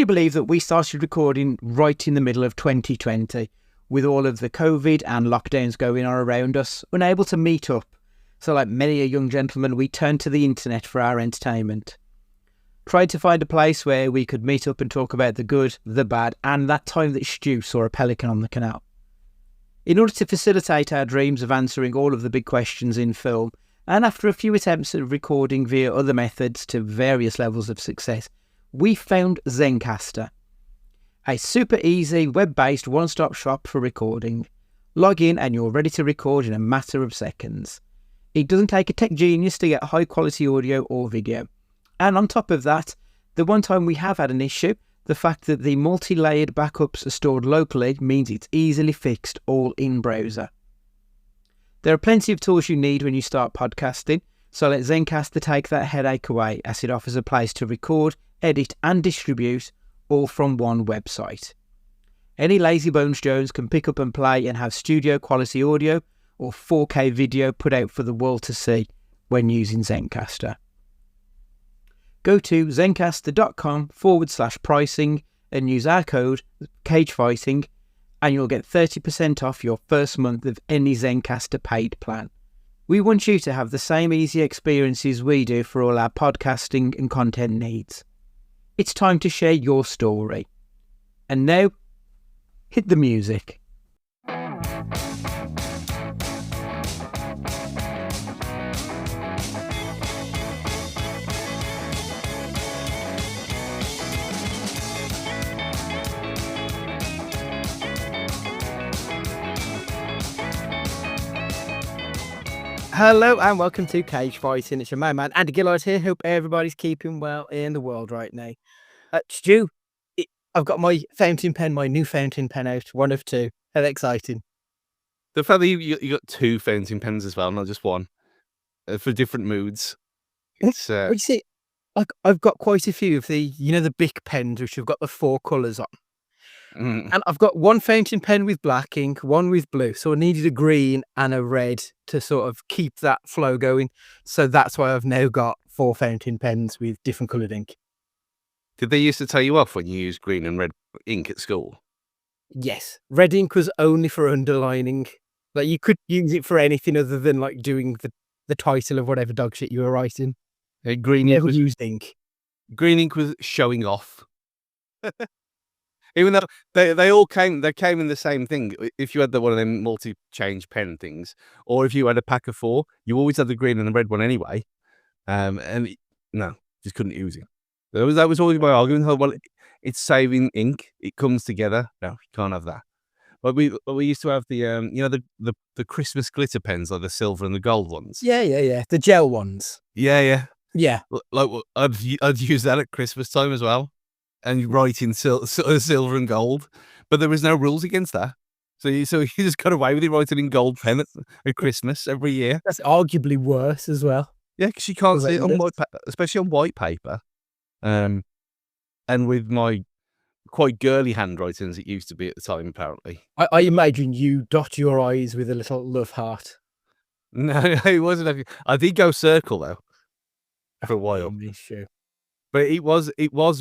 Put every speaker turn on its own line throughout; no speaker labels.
you believe that we started recording right in the middle of 2020 with all of the COVID and lockdowns going on around us, unable to meet up? So like many a young gentleman, we turned to the internet for our entertainment. Tried to find a place where we could meet up and talk about the good, the bad, and that time that Stu saw a pelican on the canal. In order to facilitate our dreams of answering all of the big questions in film, and after a few attempts at recording via other methods to various levels of success, we found Zencastr, a super easy web-based one-stop shop for recording. Log in and you're ready to record in a matter of seconds. It doesn't take a tech genius to get high quality audio or video. And on top of that, the one time we have had an issue, the fact that the multi-layered backups are stored locally means it's easily fixed all in browser. There are plenty of tools you need when you start podcasting, so let Zencastr take that headache away, as it offers a place to record, edit and distribute all from one website. Any lazy bones Jones can pick up and play and have studio quality audio or 4K video put out for the world to see when using Zencastr. Go to zencastr.com/pricing and use our code CAGEFIGHTING and you'll get 30% off your first month of any Zencastr paid plan. We want you to have the same easy experiences we do for all our podcasting and content needs. It's time to share your story. And now, hit the music. Hello and welcome to Cage Fighting. It's your main man Andy Gillard here. Hope everybody's keeping well in the world right now. Stu, I've got my fountain pen, my new fountain pen out, one of two. How exciting.
The fact that you got two fountain pens as well, not just one, for different moods. It's
you see, I've got quite a few of the, the big pens which have got the 4 colours on. And I've got one fountain pen with black ink, one with blue. So I needed a green and a red to sort of keep that flow going. So that's why I've now got 4 fountain pens with different coloured ink.
Did they used to tell you off when you used green and red ink at school?
Yes. Red ink was only for underlining. Like you could use it for anything other than like doing the title of whatever dog shit you were writing.
Green ink was
used ink.
Green ink was showing off. Even though they all came in the same thing. If you had one of them multi-change pen things, or if you had a pack of 4, you always had the green and the red one anyway. Just couldn't use it. That was always my argument. Well, it's saving ink. It comes together. No, you can't have that. But we used to have the Christmas glitter pens, like the silver and the gold ones.
Yeah. The gel ones.
Yeah.
Like
I'd use that at Christmas time as well. And write in silver and gold, but there was no rules against that. So you just got away with it, writing in gold pen at Christmas every year.
That's arguably worse as well.
Yeah, because you can't see it on white, especially on white paper. And with my quite girly handwriting as it used to be at the time, apparently.
I imagine you dot your I's with a little love heart.
No, it wasn't. I did go circle though for a while.
Sure.
But it was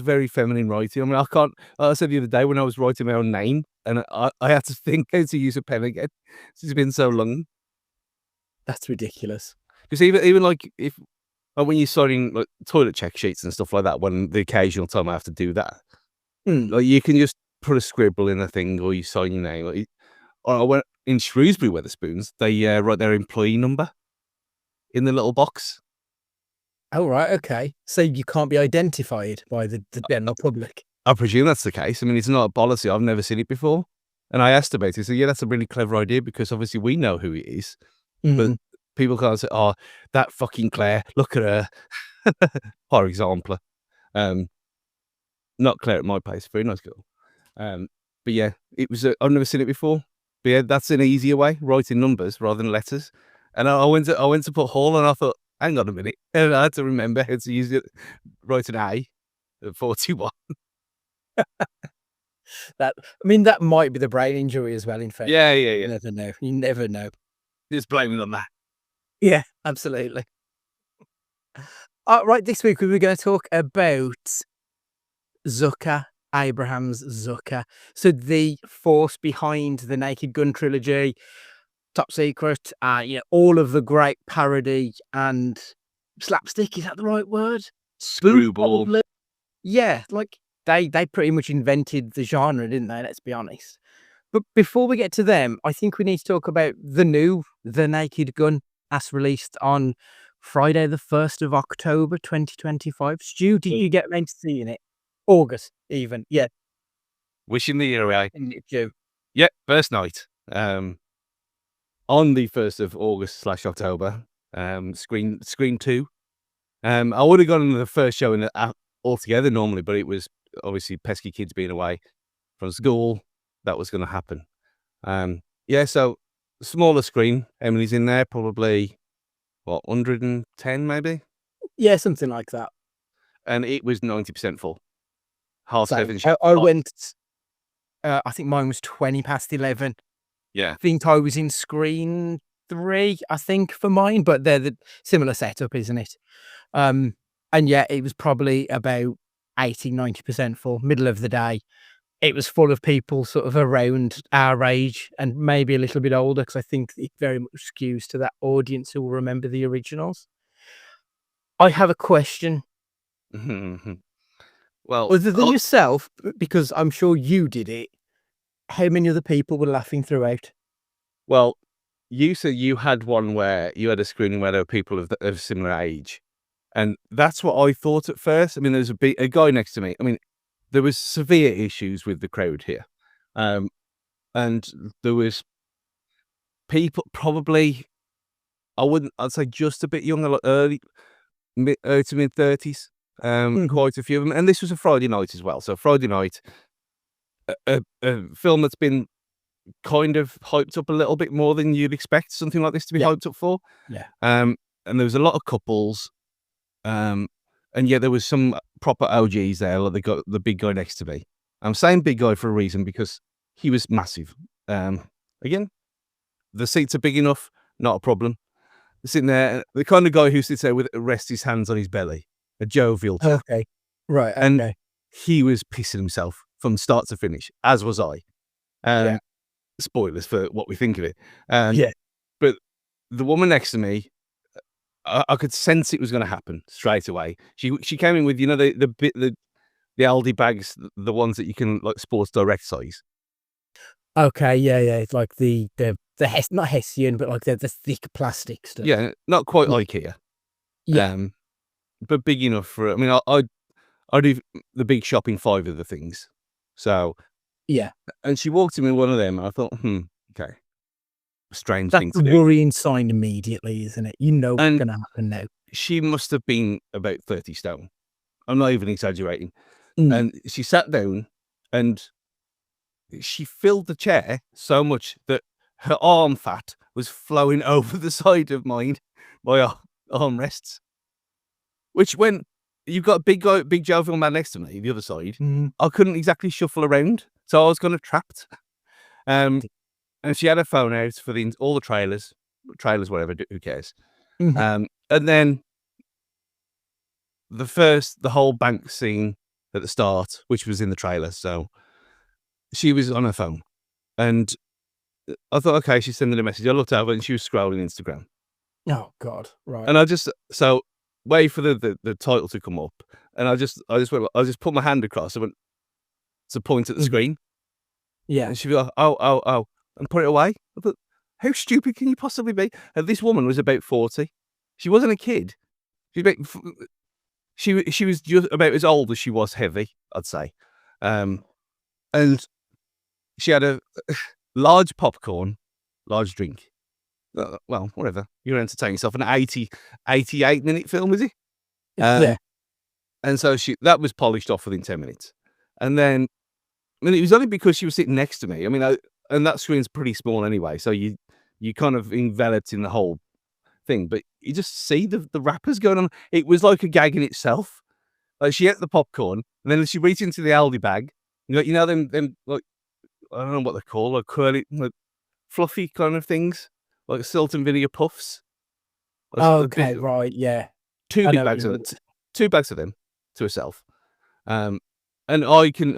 very feminine writing. I mean, like I said the other day when I was writing my own name, and I had to think how to use a pen again. It's been so long.
That's ridiculous.
Because even like when you're signing like toilet check sheets and stuff like that, when the occasional time I have to do that, like you can just put a scribble in a thing or you sign your name. Like, or I went in Shrewsbury Wetherspoons, they write their employee number in the little box.
Oh, right, okay. So you can't be identified by the general public?
I presume that's the case. I mean, it's not a policy. I've never seen it before. And I asked about it. So, yeah, that's a really clever idea because obviously we know who it is. But people can't say, oh, that fucking Claire, look at her. For example. Not Claire at my place. Very nice girl. But, yeah, it was. I've never seen it before. But, yeah, that's an easier way, writing numbers rather than letters. And I went to put Hall and I thought, hang on a minute. And I had to remember how to use it, write an A at 41.
That might be the brain injury as well, in fact.
Yeah.
You never know.
Just blame it on that.
Yeah, absolutely. Right, this week we were going to talk about Zucker Abraham's Zucker. So the force behind the Naked Gun trilogy, Top Secret, all of the great parody and slapstick, is that the right word? Spoof,
Screwball.
probably. Yeah, like they pretty much invented the genre, didn't they? Let's be honest. But before we get to them, I think we need to talk about the new The Naked Gun, as released on Friday, the 1st of October, 2025. Stu, did you get around to seeing it? August, even. Yeah.
Wishing the year away.
Stu.
Yeah, first night. On the 1st of August/October, screen 2. I would have gone to the first show in altogether normally, but it was obviously pesky kids being away from school. That was going to happen. So smaller screen. Emily's in there, probably 110 maybe,
Yeah, something like that.
and it was 90% full.
Same. I went. I think mine was 20 past 11.
Yeah,
I think I was in screen 3. I think for mine, but they're the similar setup, isn't it? And yeah, it was probably about 80-90% full. Middle of the day. It was full of people sort of around our age and maybe a little bit older, because I think it very much skews to that audience who will remember the originals. I have a question.
Well,
Other than yourself, because I'm sure you did it, how many other people were laughing throughout?
Well, you said you had one where you had a screening where there were people of similar age, and that's what I thought at first. I mean, there's a guy next to me. I mean, there was severe issues with the crowd here, and there was people probably, I'd say just a bit younger, like early to mid 30s. Quite a few of them, and this was a Friday night as well. So Friday night, a film that's been kind of hyped up a little bit more than you'd expect something like this to be hyped up for.
Yeah.
And there was a lot of couples. And yeah, there was some proper OGs there. Like the big guy next to me. I'm saying big guy for a reason, because he was massive. Again, the seats are big enough, not a problem. They're sitting there, the kind of guy who sits there with rests his hands on his belly, a jovial chap.
Okay. Right. Okay.
And he was pissing himself from start to finish, as was I. Spoilers for what we think of it. But the woman next to me, I could sense it was going to happen straight away. She came in with, the Aldi bags, the ones that you can, like, Sports Direct size.
Okay, yeah. It's like the not Hessian, but like the thick plastic stuff.
Yeah, not quite IKEA.
Yeah.
But big enough for. I mean, I do the big shopping 5 of the things. So
Yeah.
and she walked in with one of them, and I thought, okay, strange thing
That's
to
a
do.
worrying sign immediately, isn't it? You know what's going to happen now.
She must have been about 30 stone. I'm not even exaggerating. And she sat down, and she filled the chair so much that her arm fat was flowing over the side of my armrests. Which, when you've got a big jovial man next to me, the other side, I couldn't exactly shuffle around, so I was kind of trapped. And she had her phone out for all the trailers, whatever, who cares? And then the whole bank scene at the start, which was in the trailer, so she was on her phone, and I thought, okay, she's sending a message. I looked over, and she was scrolling Instagram.
Oh God, right.
And I just wait for the title to come up, and I just put my hand across. I went to point at the screen.
Yeah.
And she'd be like, oh, and put it away. I thought, how stupid can you possibly be? And this woman was about 40. She wasn't a kid. She was just about as old as she was heavy, I'd say. And she had a large popcorn, large drink. Well, whatever. You're entertaining yourself. An 88-minute film, is it?
Yeah.
And so that was polished off within 10 minutes. And then, I mean, it was only because she was sitting next to me. I mean, and that screen's pretty small anyway, so you kind of enveloped in the whole thing. But you just see the wrappers going on. It was like a gag in itself. Like, she ate the popcorn, and then she reached into the Aldi bag. You know them like, I don't know what they're called, like curly, like fluffy kind of things, like salt and vinegar puffs.
Okay, right, yeah.
Two bags of them to herself. And And I can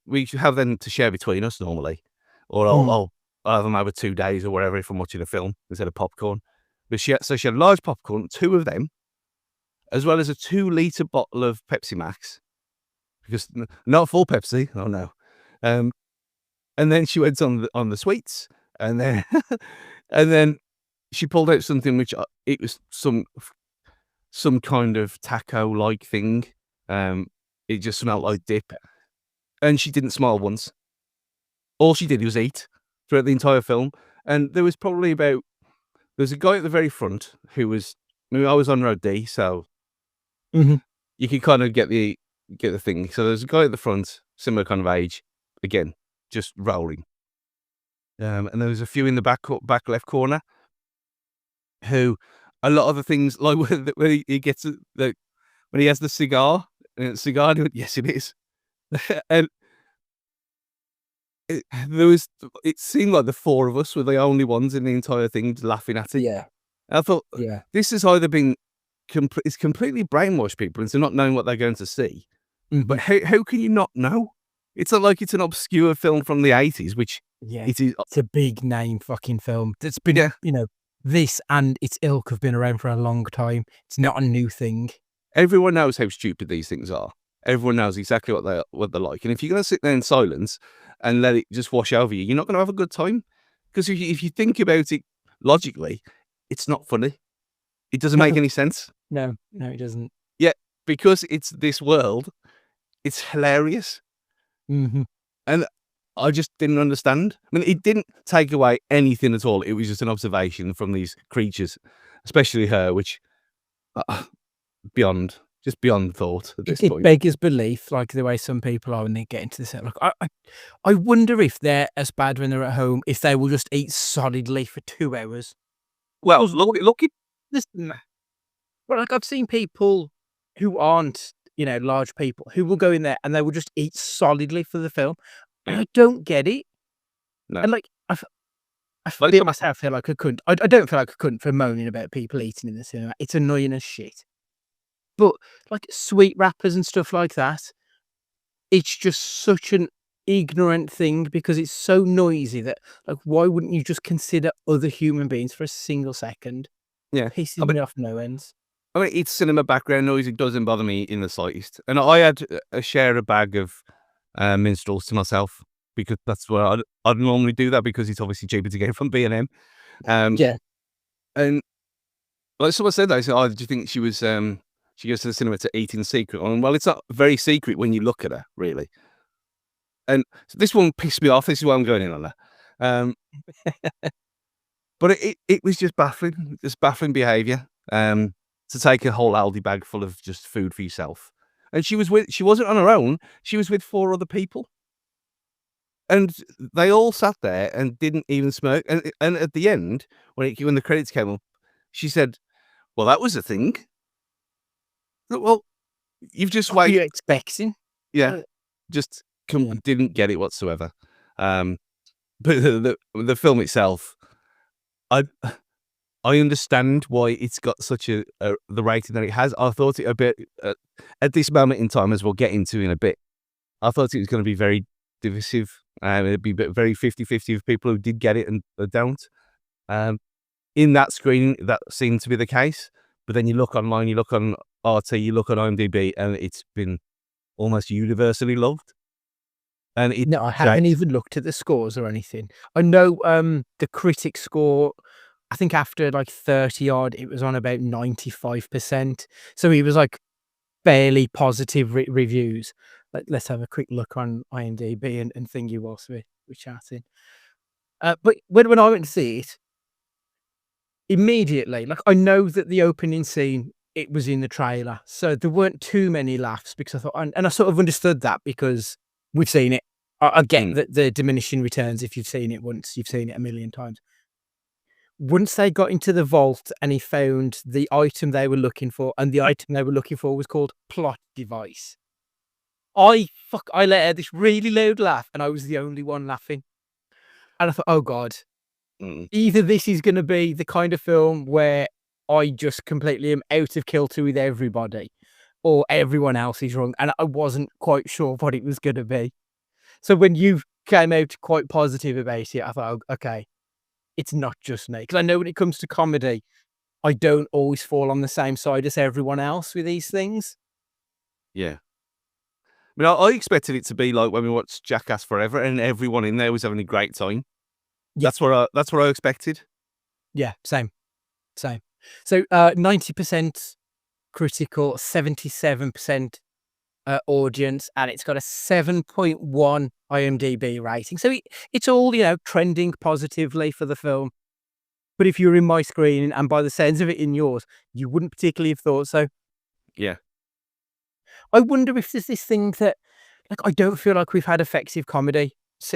we should have them to share between us normally, or I'll have them over 2 days or whatever if I'm watching a film instead of popcorn. But she had large popcorn, 2 of them, as well as a 2-liter bottle of Pepsi Max, because not full Pepsi. Oh no. And then she went on the sweets, and then and then she pulled out something which it was some kind of taco like thing. It just smelled like dip, and she didn't smile once. All she did was eat throughout the entire film. And there was probably there's a guy at the very front who was. I mean, I was on row D, so you can kind of get the thing. So there's a guy at the front, similar kind of age, again, just rolling. And there was a few in the back left corner who a lot of the things, like when he gets when he has the cigar, and it's a cigar, and he went, yes, it is. And it seemed like the 4 of us were the only ones in the entire thing laughing at it.
Yeah.
And I thought,
Yeah.
this has either been it's completely brainwashed people into not knowing what they're going to see. But how can you not know? It's not like it's an obscure film from the 80s, which it is.
It's a big name fucking film. It's been, this and its ilk have been around for a long time. It's not a new thing.
Everyone knows how stupid these things are. Everyone knows exactly what they're like. And if you're going to sit there in silence and let it just wash over you, you're not going to have a good time. Because if you think about it logically, it's not funny. It doesn't make any sense.
No, it doesn't.
Yeah, because it's this world, it's hilarious. And I just didn't understand. I mean, it didn't take away anything at all. It was just an observation from these creatures, especially her, which beyond thought at this point.
It beggars belief, like the way some people are when they get into this. Like, I wonder if they're as bad when they're at home, if they will just eat solidly for 2 hours.
Well, look at
this. Well, like I've seen people who aren't, large people who will go in there and they will just eat solidly for the film. I don't get it.
No.
And like I feel myself feel like I couldn't. I don't feel like I couldn't for moaning about people eating in the cinema. It's annoying as shit. But like sweet wrappers and stuff like that, it's just such an ignorant thing because it's so noisy that like why wouldn't you just consider other human beings for a single second?
Yeah,
pisses me off no ends.
I mean, it's cinema background noise. It doesn't bother me in the slightest. And I had share a bag of minstrels to myself because that's where I'd normally do that because it's obviously cheaper to get from B&M.
Yeah.
And like someone said that, I said, "Oh, do you think she was she goes to the cinema to eat in secret?" And well, it's not very secret when you look at her, really. And so this one pissed me off. This is why I'm going in on that. But it was just baffling behaviour. To take a whole Aldi bag full of just food for yourself. And she wasn't on her own, she was with 4 other people. And they all sat there and didn't even smoke. And at the end, when the credits came up, she said, "Well, that was a thing." Well, you've just
what were you expecting?
Yeah. Just didn't get it whatsoever. But the film itself, I understand why it's got such the rating that it has. I thought it a bit at this moment in time, as we'll get into in a bit. I thought it was going to be very divisive. It'd be very 50-50 of people who did get it and don't. In that screening, that seemed to be the case. But then you look online, you look on RT, you look on IMDb, and it's been almost universally loved. And
no, I haven't even looked at the scores or anything. I know the critic score, I think after like 30 odd, it was on about 95%. So he was like fairly positive reviews. Let's have a quick look on IMDb and thingy whilst we're chatting. But when I went to see it, immediately, like I know that the opening scene, it was in the trailer. So there weren't too many laughs because I thought, and I sort of understood that because we've seen it. I get that the diminishing returns if you've seen it once, you've seen it a million times. Once they got into the vault and he found the item they were looking for, and the item they were looking for was called plot device. I let out this really loud laugh and I was the only one laughing. And I thought, oh God, either this is going to be the kind of film where I just completely am out of kilter with everybody, or everyone else is wrong. And I wasn't quite sure what it was going to be. So when you came out quite positive about it, I thought, "Oh, okay, it's not just me." Because I know when it comes to comedy, I don't always fall on the same side as everyone else with these things.
Yeah. I mean, I expected it to be like when we watched Jackass Forever and everyone in there was having a great time.
Yeah.
That's what I expected.
Yeah, same. So 90% critical, 77% audience, and it's got a 7.1 IMDb rating. So it's all, trending positively for the film. But if you're in my screen and by the sounds of it in yours, you wouldn't particularly have thought so.
Yeah.
I wonder if there's this thing that, like, I don't feel like we've had effective comedy,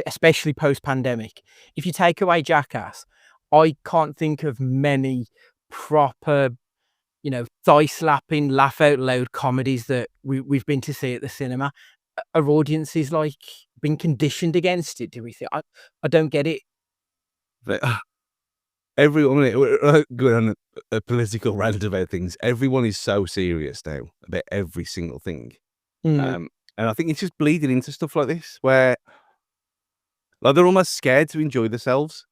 especially post-pandemic. If you take away Jackass, I can't think of many proper, thigh-slapping, laugh-out-loud comedies that we've been to see at the cinema. Are audiences, like, been conditioned against it, do we think? I don't get it.
But, everyone, going on a political rant about things, everyone is so serious now about every single thing.
Mm.
And I think it's just bleeding into stuff like this where like they're almost scared to enjoy themselves.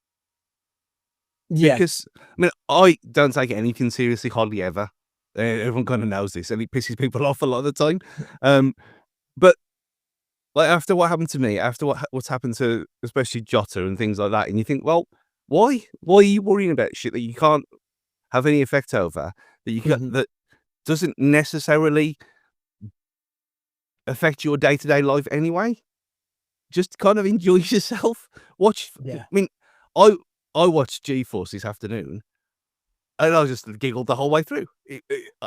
Yeah.
Because I mean, I don't take anything seriously hardly ever. Everyone kind of knows this, and it pisses people off a lot of the time. But like after what happened to me, after what's happened to especially Jota and things like that, and you think, well, why are you worrying about shit that you can't have any effect over, that you
Mhm.
that doesn't necessarily affect your day-to-day life anyway? Just kind of enjoy yourself. Watch.
Yeah.
I mean, I I watched G-Force this afternoon, and I just giggled the whole way through.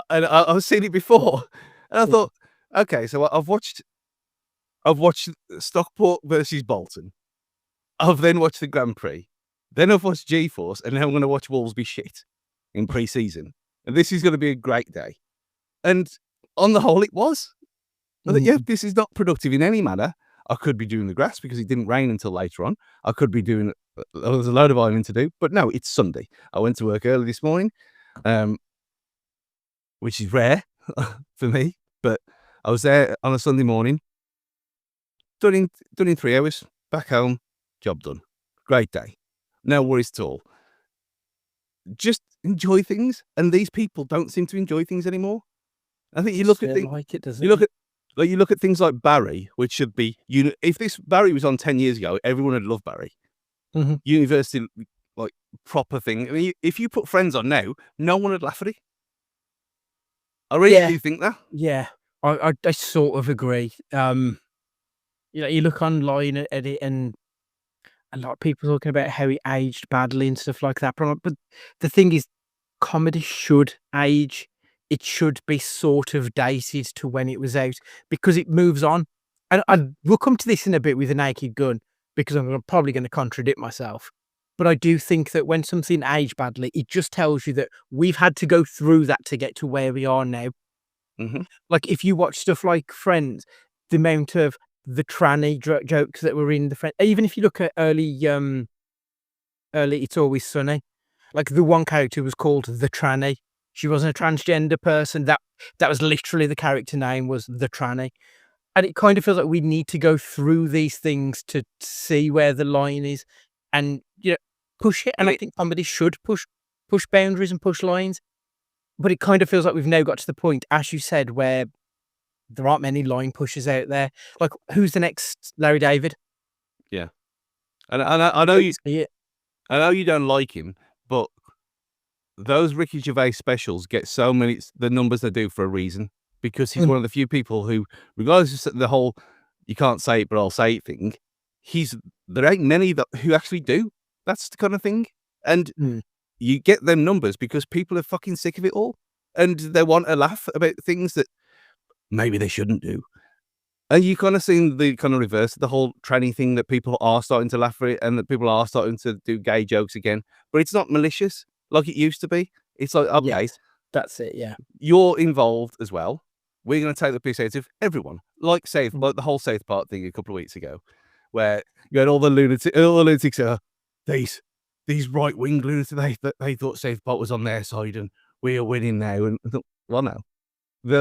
And I've seen it before, and I
Mhm.
thought, okay, so I've watched Stockport versus Bolton. I've then watched the Grand Prix. Then I've watched G-Force, and now I'm going to watch Wolves be shit in pre-season. And this is going to be a great day. And on the whole, it was. I thought, yeah,
Mhm.
this is not productive in any manner. I could be doing the grass because it didn't rain until later on. I could be doing, there's a load of ironing to do, but no, it's Sunday. I went to work early this morning, which is rare for me, but I was there on a Sunday morning, done in 3 hours, back home, job done. Great day. No worries at all. Just enjoy things. And these people don't seem to enjoy things anymore. I think you look at
Don't
things,
like it, does
you
it?
look at like you look at things like Barry, which should be if this Barry was on 10 years ago, everyone would love Barry.
Mhm.
University, like, proper thing. I mean, if you put Friends on now, no one would laugh at it. I really
Yeah.
do think that.
Yeah. I sort of agree. You look online at it, and a lot of people talking about how it aged badly and stuff like that. But the thing is, comedy should age. It should be sort of dated to when it was out because it moves on. And we'll come to this in a bit with a naked gun because I'm probably going to contradict myself. But I do think that when something aged badly, it just tells you that we've had to go through that to get to where we are now.
Mhm.
Like, if you watch stuff like Friends, the amount of the tranny jokes that were in the Friends, even if you look at early It's Always Sunny, like, the one character was called the tranny. She wasn't a transgender person. That was literally the character name, was the tranny. And it kind of feels like we need to go through these things to see where the line is and, push it.
I
And I
mean,
think comedy should push boundaries and push lines. But it kind of feels like we've now got to the point, as you said, where there aren't many line pushers out there. Like, who's the next Larry David?
yeah. And I know
Don't see it.
I know you don't like him, but those Ricky Gervais specials get so many the numbers they do for a reason, because he's
Mm,
one of the few people who, regardless of the whole "you can't say it, but I'll say it" thing, there ain't many that who actually do. That's the kind of thing, and
mm,
you get them numbers because people are fucking sick of it all, and they want to laugh about things that maybe they shouldn't do. And you kind of seen the kind of reverse of the whole tranny thing, that people are starting to laugh at it and that people are starting to do gay jokes again, but it's not malicious like it used to be. It's like, okay,
yes, that's it, yeah.
you're involved as well. We're going to take the piss out of everyone.
Mm,
Like the whole South Park thing a couple of weeks ago, where you had all the lunatics, these right wing lunatics, they thought South Park was on their side and we are winning now. And I thought, well, no.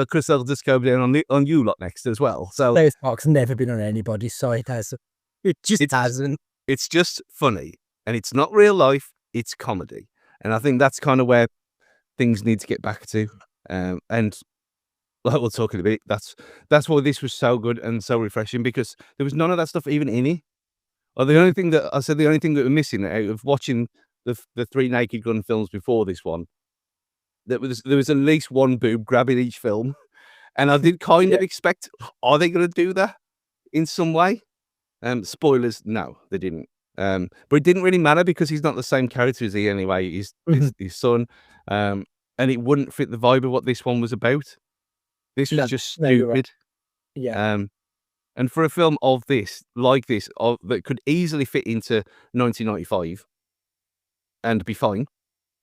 Chris, they'll just go down on you lot next as well. So
South Park's never been on anybody's side, has it? It just hasn't.
It's just funny, and it's not real life. It's comedy, and I think that's kind of where things need to get back to. And like we'll talk in a bit. That's why this was so good and so refreshing, because there was none of that stuff even in it. Or the only thing that we're missing out of watching the three Naked Gun films before this one, there was at least one boob grab in each film, and I did kind of expect, are they going to do that in some way? Spoilers, no, they didn't. But it didn't really matter, because he's not the same character as he anyway. He's his son, and it wouldn't fit the vibe of what this one was about. This was just stupid.
Right. Yeah.
And for a film of this, that could easily fit into 1995 and be fine,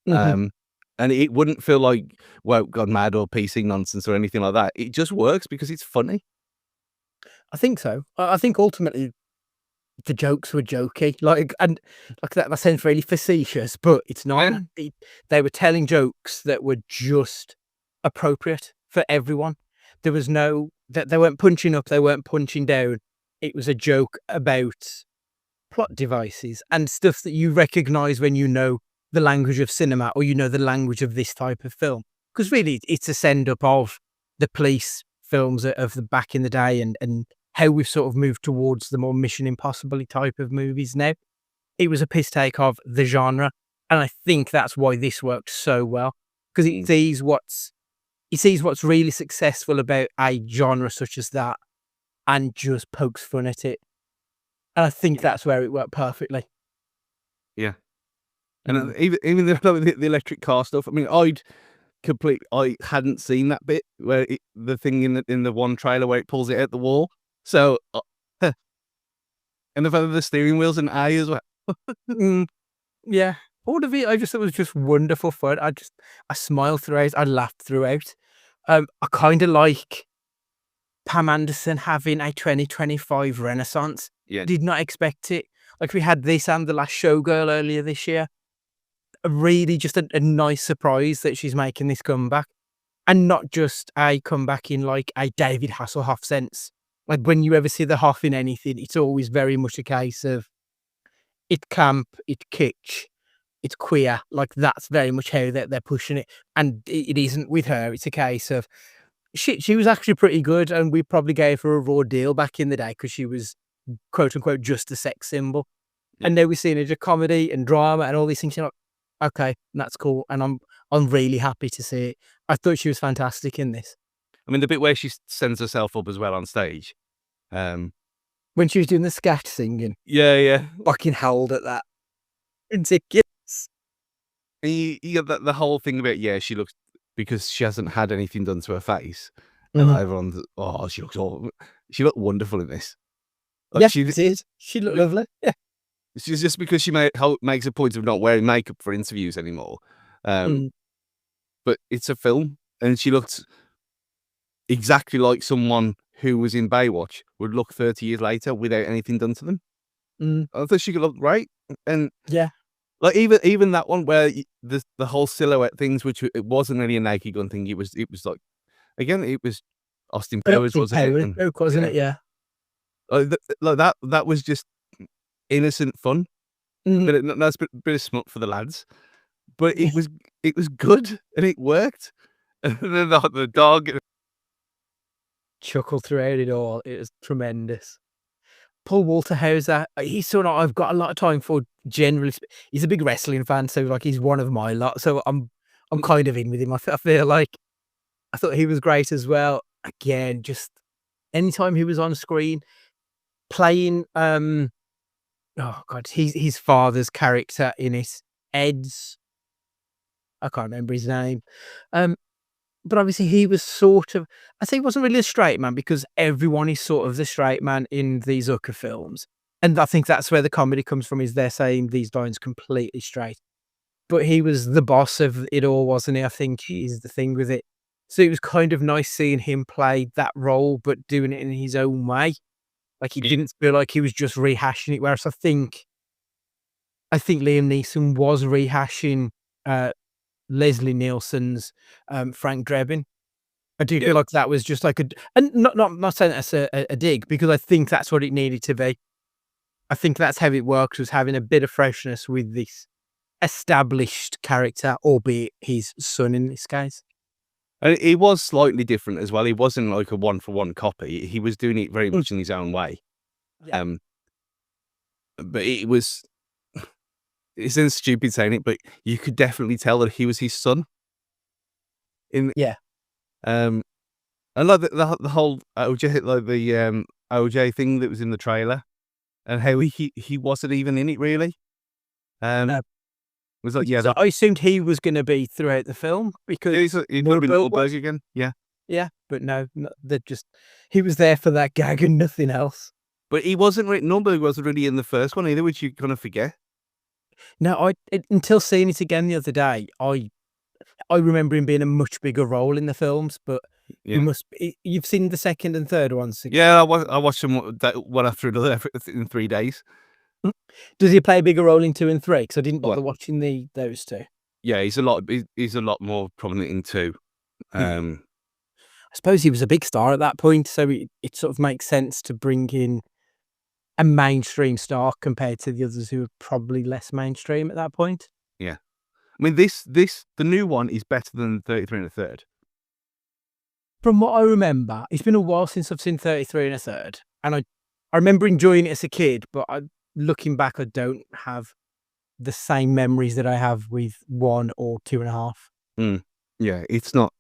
and it wouldn't feel like woke gone mad or PC nonsense or anything like that. It just works because it's funny.
I think so. I think ultimately the jokes were jokey, and that sounds really facetious, but it's not.
Yeah.
They were telling jokes that were just appropriate for everyone. There was no that they weren't punching up, they weren't punching down. It was a joke about plot devices and stuff that you recognize when you know the language of cinema, or you know the language of this type of film. Because really, it's a send up of the police films of the back in the day, and how we've sort of moved towards the more Mission Impossible type of movies now. It was a piss take of the genre, and I think that's why this worked so well, because it sees what's really successful about a genre such as that, and just pokes fun at it. And I think that's where it worked perfectly.
Yeah. And even the electric car stuff. I mean, I hadn't seen that bit where the thing in the one trailer where it pulls it out the wall. So, and the fact that the steering wheel's an A as well.
Yeah, all of it. I just thought it was just wonderful fun. I smiled throughout. I laughed throughout. I kind of like Pam Anderson having a 2025 renaissance.
Yeah,
did not expect it. Like, we had this and The Last Showgirl earlier this year. Really just a nice surprise that she's making this comeback, and not just a comeback in like a David Hasselhoff sense. Like, when you ever see the Hoff in anything, it's always very much a case of it's camp, it's kitsch, it's queer. Like, that's very much how they're pushing it, and it isn't with her. It's a case of she was actually pretty good, and we probably gave her a raw deal back in the day because she was quote unquote just a sex symbol. And now we're seeing it as a comedy and drama and all these things. You're like, okay, that's cool, and I'm really happy to see it. I thought she was fantastic in this.
I mean, the bit where she sends herself up as well on stage,
when she was doing the scat singing,
yeah,
fucking howled at that. Ridiculous.
And you get the whole thing about she looks, because she hasn't had anything done to her face, and everyone's she looked wonderful in this.
Like, she did. She looked lovely. Yeah.
She's just because she makes a point of not wearing makeup for interviews anymore. But it's a film, and she looked exactly like someone who was in Baywatch would look 30 years later without anything done to them. I thought she could look great. And
yeah,
like even that one where the whole silhouette things, which it wasn't really a Naked Gun thing. It was like, again, it was Austin Powers, wasn't
it? Yeah.
Like that was just innocent fun. But that's a bit of smut for the lads. But it was good, and it worked. And then the dog
chuckled throughout it all. It was tremendous. Paul Walter Hauser, he's someone I've got a lot of time for. Generally, he's a big wrestling fan, so like he's one of my lot. So I'm kind of in with him. I feel like I thought he was great as well. Again, just anytime he was on screen playing, oh god, his father's character in it, Ed's. I can't remember his name. But obviously he was sort of, I'd say he wasn't really a straight man, because everyone is sort of the straight man in these Zucker films. And I think that's where the comedy comes from, is they're saying these lines completely straight. But he was the boss of it all, wasn't he? I think is the thing with it. So it was kind of nice seeing him play that role, but doing it in his own way. Like, he didn't feel like he was just rehashing it. Whereas I think Liam Neeson was rehashing Leslie Nielsen's Frank Drebin. I do feel like that was just like and not saying that's a dig, because I think that's what it needed to be. I think that's how it works, was having a bit of freshness with this established character, albeit his son in this case.
And it was slightly different as well. He wasn't like a one-for-one copy. He was doing it very much in his own way.
Yeah.
But it was, it sounds stupid saying it, but you could definitely tell that he was his son.
Yeah.
And like the whole OJ, like the OJ thing that was in the trailer, and how he wasn't even in it really.
No.
Was like,
So I assumed he was going to be throughout the film, because
he's got to be Wahlberg again. Yeah.
Yeah, but no, he was there for that gag and nothing else.
But he wasn't Nürnberg wasn't really in the first one either, which you kind of forget.
No, until seeing it again the other day, I remember him being a much bigger role in the films. But you've seen the second and third ones.
Yeah, I watched them one after another in 3 days.
Does he play a bigger role in 2 and 3? Because I didn't bother watching those two.
Yeah, he's a lot more prominent in 2.
I suppose he was a big star at that point, so it sort of makes sense to bring in a mainstream star compared to the others who were probably less mainstream at that point.
Yeah. I mean, the new one is better than 33 and a third.
From what I remember, it's been a while since I've seen 33 and a third, and I remember enjoying it as a kid, but looking back, I don't have the same memories that I have with 1 or 2.5.
Yeah, it's not.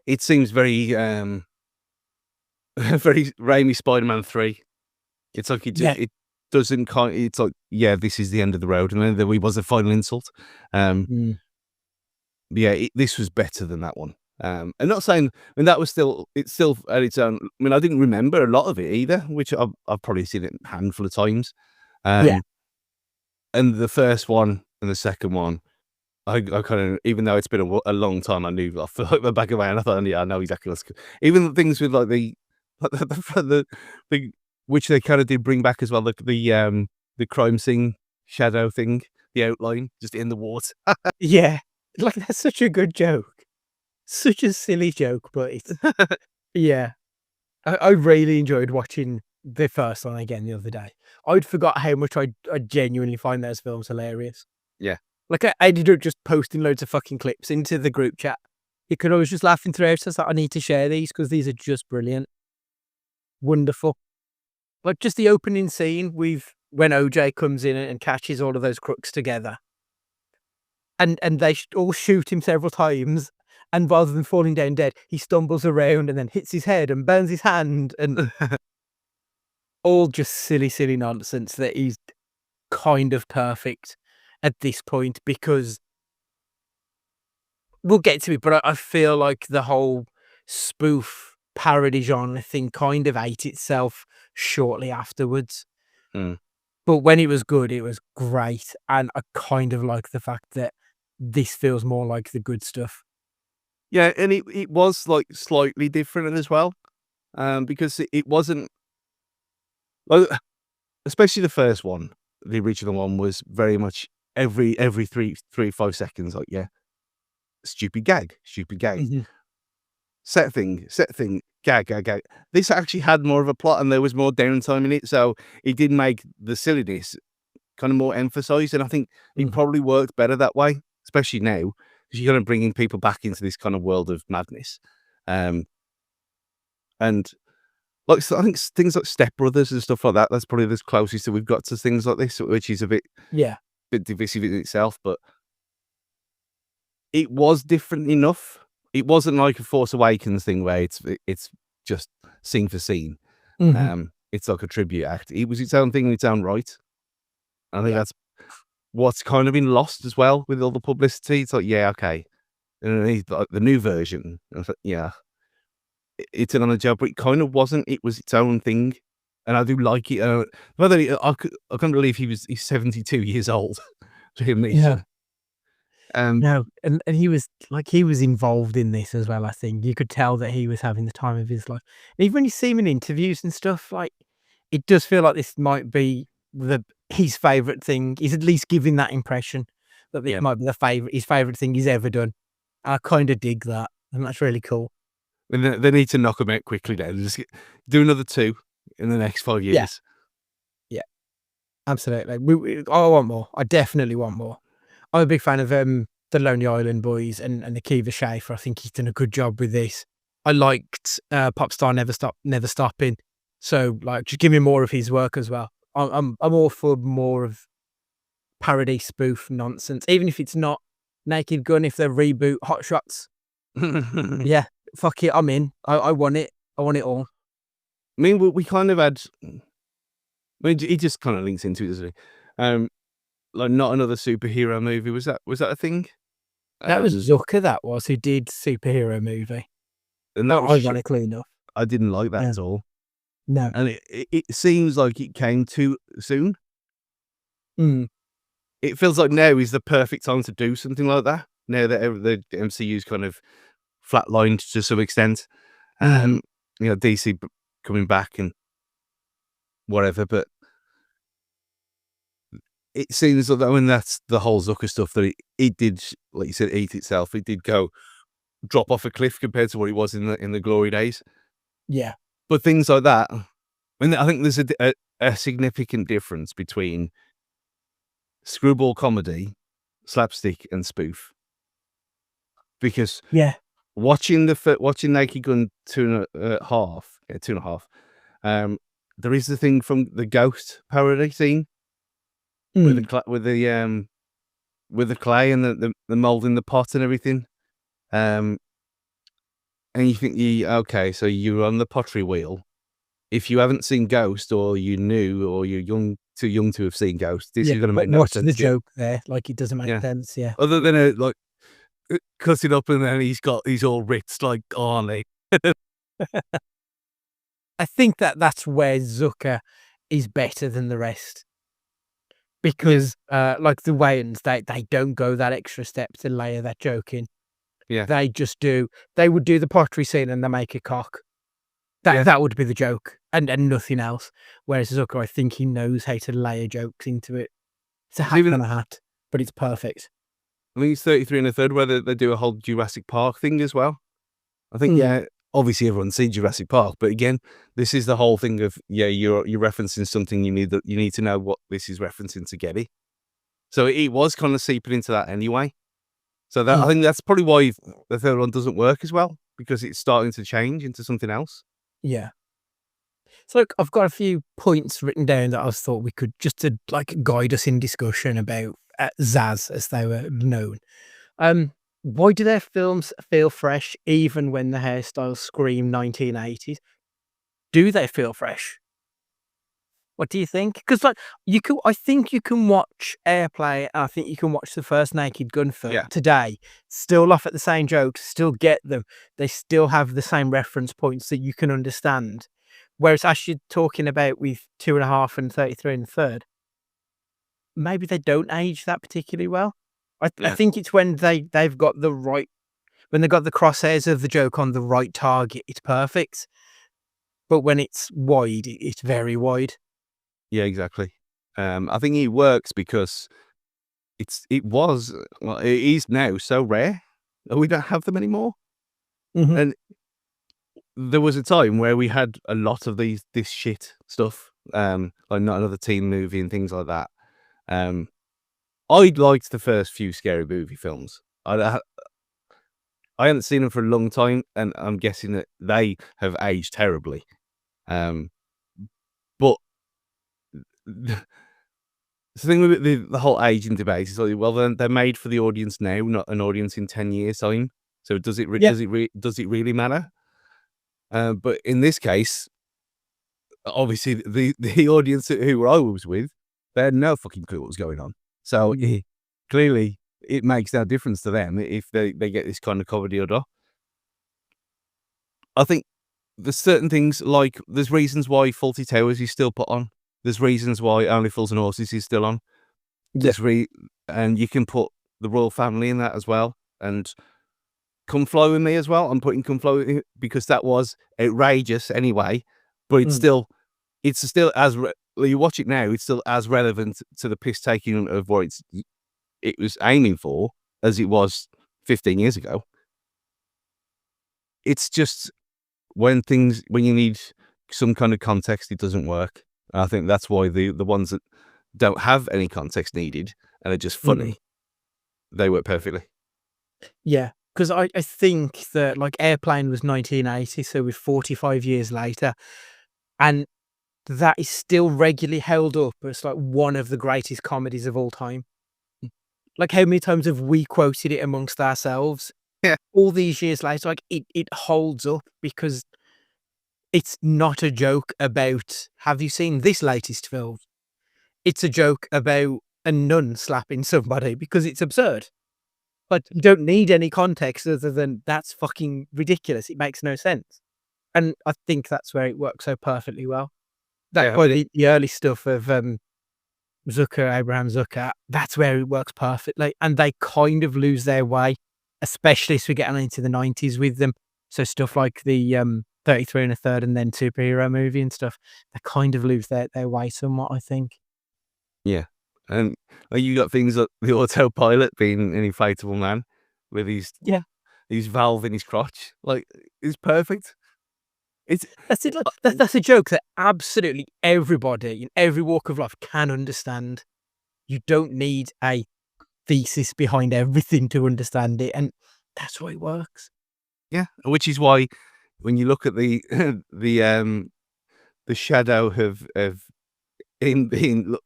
It seems very, very Raimi Spider-Man 3. It's like it doesn't it's like, yeah, this is the end of the road, and then there was a final insult. Yeah, this was better than that one. I'm not saying, I mean, that was still at its own. I mean, I didn't remember a lot of it either, which I've probably seen it a handful of times. And the first one and the second one, I kind of, even though it's been a long time, I knew off the back of my hand. I thought, yeah, I know exactly what's good. Even the things with like the which they kind of did bring back as well, the crime scene shadow thing, the outline just in the water.
Yeah, like that's such a good joke, such a silly joke, but it's yeah. I really enjoyed watching the first one again the other day. I'd forgot how much I genuinely find those films hilarious.
Yeah.
Like I ended up just posting loads of fucking clips into the group chat because I was just laughing throughout. So I was like, I need to share these because these are just brilliant. Wonderful. Like just the opening scene with when OJ comes in and catches all of those crooks together. And they all shoot him several times. And rather than falling down dead, he stumbles around and then hits his head and burns his hand. And all just silly, silly nonsense that is kind of perfect at this point, because we'll get to it, but I feel like the whole spoof parody genre thing kind of ate itself shortly afterwards. But when it was good, it was great. And I kind of like the fact that this feels more like the good stuff.
Yeah, and it was like slightly different as well, because it wasn't, well, especially the first one, the original one was very much every 3-5 seconds, like, yeah, stupid gag, set thing, gag. This actually had more of a plot, and there was more downtime in it, so it did make the silliness kind of more emphasized, and I think it probably worked better that way, especially now, because you're kind of bringing people back into this kind of world of madness. And like, so I think things like Step Brothers and stuff like that, that's probably the closest that we've got to things like this, which is a bit divisive in itself, but it was different enough. It wasn't like a Force Awakens thing where it's just scene for scene. It's like a tribute act. It was its own thing in its own right. I think that's what's kind of been lost as well with all the publicity. It's like, yeah, okay, and the new version, yeah, it's another job, but it kind of wasn't. It was its own thing, and I do like it. By the way, I can't believe he's 72 years old.
No, and he was involved in this as well. I think you could tell that he was having the time of his life. And even when you see him in interviews and stuff, like, it does feel like this might be his favorite thing. He's at least giving that impression that this might be his favorite thing he's ever done. I kind of dig that, and that's really cool.
And they need to knock them out quickly now. Just do another 2 in the next 5 years.
Yeah, absolutely. I want more. I definitely want more. I'm a big fan of the Lonely Island Boys and Akiva Schaffer. I think he's done a good job with this. I liked Popstar Never Stopping. So like, just give me more of his work as well. I'm all for more of parody spoof nonsense, even if it's not Naked Gun. If they reboot Hot Shots, yeah, fuck it, I'm in. I want it. I want it all.
I mean, we kind of had. I mean, he just kind of links into it, doesn't he? Like not another superhero movie. Was that a thing?
That was Zucker. That was who did superhero movie.
And that was
ironically enough.
I didn't like that at all.
No,
and it seems like it came too soon. It feels like now is the perfect time to do something like that. Now that the MCU's kind of flatlined to some extent, you know, DC coming back and whatever, but it seems like when that's the whole Zucker stuff that it did, like you said, eat itself. It did go drop off a cliff compared to what it was in the glory days.
Yeah,
but things like that. I think there's a significant difference between screwball comedy, slapstick, and spoof. Because watching Naked Gun 2.5, there is the thing from the Ghost parody scene with the clay and the mold in the pot and everything, and you think so you're on the pottery wheel. If you haven't seen Ghost, or you knew, or you're too young to have seen Ghost, this is going to make no sense.
What's the joke there? Like, it doesn't make sense. Yeah.
Other than like cut it up and then he's all ripped like Arnie.
I think that's where Zucker is better than the rest, because like the Wayans, they don't go that extra step to layer that joke in.
Yeah,
they would do the pottery scene and they make a cock. That would be the joke and nothing else. Whereas Zucker, I think he knows how to layer jokes into it. It's a hat on a hat, but it's perfect.
I think it's 33 1/3 where they do a whole Jurassic Park thing as well. I think obviously everyone's seen Jurassic Park, but again, this is the whole thing of you're referencing something you need to know what this is referencing to get it. So it was kind of seeping into that anyway. So that I think that's probably why the third one doesn't work as well, because it's starting to change into something else.
Yeah. So look, I've got a few points written down that I thought we could just to like guide us in discussion about Zaz, as they were known. Why do their films feel fresh even when the hairstyles scream 1980s? Do they feel fresh? What do you think? Because like I think you can watch Airplay, and I think you can watch the first Naked Gun film today, still laugh at the same jokes, still get them. They still have the same reference points that you can understand. Whereas as you're talking about with 2.5 and 33 1/3, maybe they don't age that particularly well. I think it's when they've got the right, when they've got the crosshairs of the joke on the right target, it's perfect. But when it's wide, it's very wide.
Yeah, exactly. I think it works because it is now so rare that we don't have them anymore. And there was a time where we had a lot of this shit stuff, like Not Another Teen Movie and things like that. I liked the first few Scary Movie films. I hadn't seen them for a long time, and I'm guessing that they have aged terribly. But the thing with the whole aging debate is like, well, then they're made for the audience now, not an audience in 10 years time. So does it really matter? But in this case, obviously the audience who I was with, they had no fucking clue what was going on. So clearly it makes no difference to them if they get this kind of comedy or not. I think there's certain things, like there's reasons why Fawlty Towers is still put on. There's reasons why Only Fools and Horses is still on. And you can put the Royal Family in that as well. And Come Fly With Me as well. I'm putting Come Fly With Me because that was outrageous anyway. But it's still as you watch it now, it's still as relevant to the piss taking of what it was aiming for as it was 15 years ago. It's just when you need some kind of context, it doesn't work. And I think that's why the ones that don't have any context needed and are just funny, they work perfectly.
Yeah, because I think that like Airplane was 1980, so we're 45 years later, and that is still regularly held up as like one of the greatest comedies of all time. Like how many times have we quoted it amongst ourselves?
Yeah.
All these years later, like it holds up because it's not a joke about, have you seen this latest film? It's a joke about a nun slapping somebody because it's absurd. But you don't need any context other than that's fucking ridiculous. It makes no sense. And I think that's where it works so perfectly well. That
Yeah.
the early stuff of Abraham Zucker, that's where it works perfectly. And they kind of lose their way, especially as we get into the 90s with them. So stuff like the 33 1/3 and then superhero movie and stuff, they kind of lose their way somewhat, I think.
Yeah. And you got things like the autopilot being an inflatable man with his valve in his crotch. Like, it's perfect.
That's it. Like, that's a joke that absolutely everybody in every walk of life can understand. You don't need a thesis behind everything to understand it, and that's why it works.
Yeah, which is why when you look at the the shadow of him being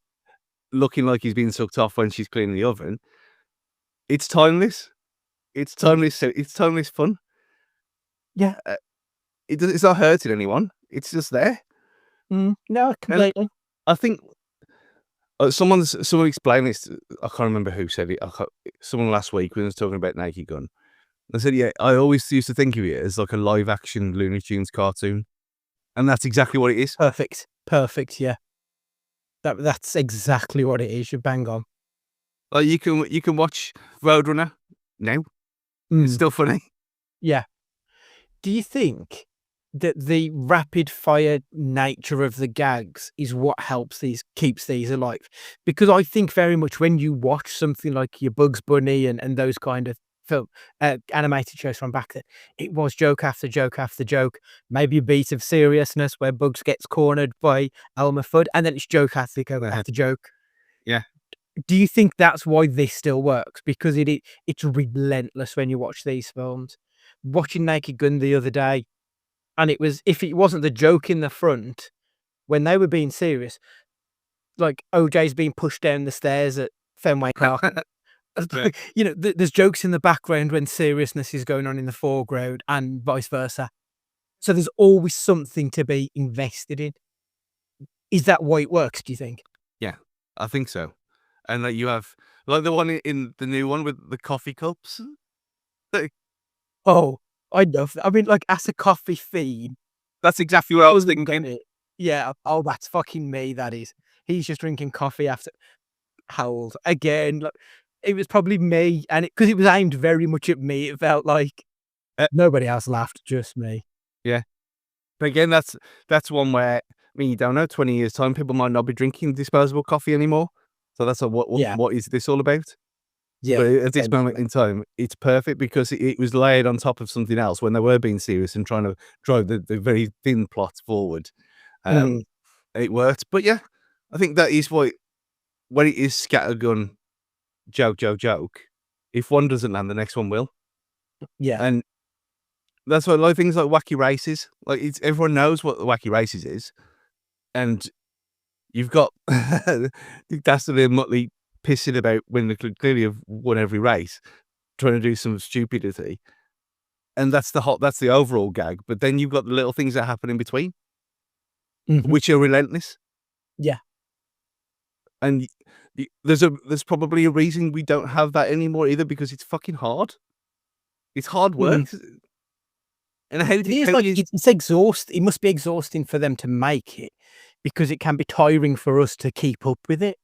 looking like he's being sucked off when she's cleaning the oven, it's timeless. It's timeless. It's timeless fun.
Yeah.
It's not hurting anyone. It's just there.
No, completely.
I think someone explained this. I can't remember who said it. Someone last week when I was talking about Naked Gun. I said, yeah, I always used to think of it as like a live action Looney Tunes cartoon, and that's exactly what it is.
Perfect. Yeah, that's exactly what it is. You bang on.
Like you can watch Roadrunner now. It's still funny.
Yeah. Do you think that the rapid fire nature of the gags is what keeps these alive? Because I think very much when you watch something like your Bugs Bunny and those kind of film animated shows from back then, it was joke after joke after joke, maybe a beat of seriousness where Bugs gets cornered by Elmer Fudd, and then it's joke after joke.
Yeah.
Do you think that's why this still works? Because it's relentless when you watch these films. Watching Naked Gun the other day, and if it wasn't the joke in the front, when they were being serious, like OJ's being pushed down the stairs at Fenway Park. You know, there's jokes in the background when seriousness is going on in the foreground and vice versa. So there's always something to be invested in. Is that why it works, do you think?
Yeah, I think so. And like you have like the one in the new one with the coffee cups.
Oh, I love that. I mean, like, as a coffee fiend.
That's exactly what I was thinking.
Yeah. Oh, that's fucking me, that is. He's just drinking coffee after. How old? Again, like, it was probably me. And because it was aimed very much at me, it felt like nobody else laughed, just me.
Yeah. But again, that's one where, I mean, you don't know, 20 years' time, people might not be drinking disposable coffee anymore. So that's what is this all about?
Yeah.
But at this moment in time, it's perfect because it was layered on top of something else when they were being serious and trying to drive the very thin plot forward. It worked. But yeah, I think that is why when it is scattergun, joke, if one doesn't land, the next one will.
Yeah.
And that's why I like things like Wacky Races. Like everyone knows what the Wacky Races is. And you've got Dastardly and Muttley pissing about when they clearly have won every race, trying to do some stupidity. And that's the overall gag. But then you've got the little things that happen in between, which are relentless.
Yeah.
And there's probably a reason we don't have that anymore either, because it's fucking hard. It's hard work. And
it's exhausting. It must be exhausting for them to make it because it can be tiring for us to keep up with it.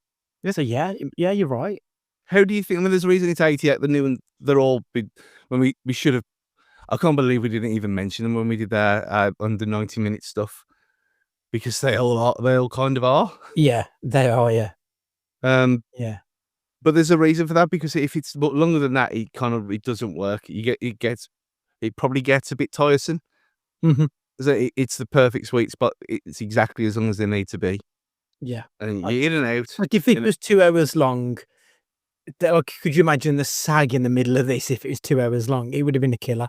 Yeah. So yeah, you're right.
How do you think? I mean, there's a reason it's 88. The new and they're all big. When we should have. I can't believe we didn't even mention them when we did their under 90-minute stuff, because they all kind of are.
Yeah, they are. Yeah. Yeah.
But there's a reason for that, because if it's longer than that, it doesn't work. It probably gets a bit tiresome. it's the perfect sweet spot. It's exactly as long as they need to be,
Yeah.
and you're in and out.
Like if it
in a-
was 2 hours long, like, could you imagine the sag in the middle of this if it was 2 hours long? It would have been a killer.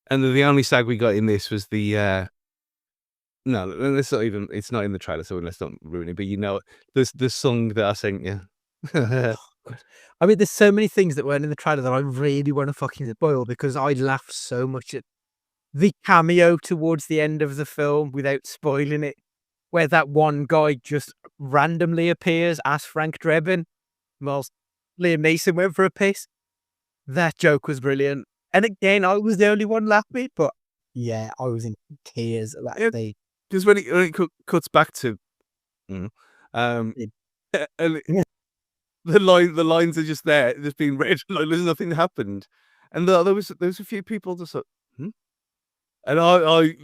And the only sag we got in this was the no, it's not even. It's not in the trailer, so let's not ruin it. But the song that I sent you.
I mean, there's so many things that weren't in the trailer that I really want to fucking spoil because I laughed so much at the cameo towards the end of the film without spoiling it, where that one guy just randomly appears as Frank Drebin whilst Liam Neeson went for a piss. That joke was brilliant. And again, I was the only one laughing, but yeah, I was in tears at that
Yeah.
stage.
Because when it cuts back to, and
Yeah.
the lines are just there, just being read, like there's nothing happened, and there was a few people just like, and I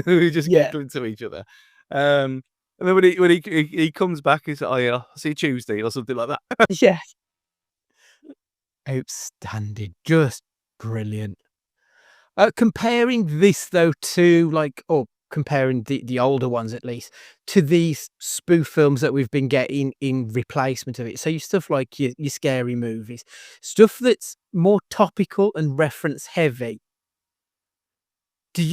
we just
Yeah.
giggling to each other, and then when he comes back, he's like, oh yeah, I'll see you Tuesday or something like that.
Yeah. Outstanding. Just brilliant. Comparing this though to or comparing the older ones at least to these spoof films that we've been getting in replacement of it. So your stuff like your scary movies, stuff that's more topical and reference heavy.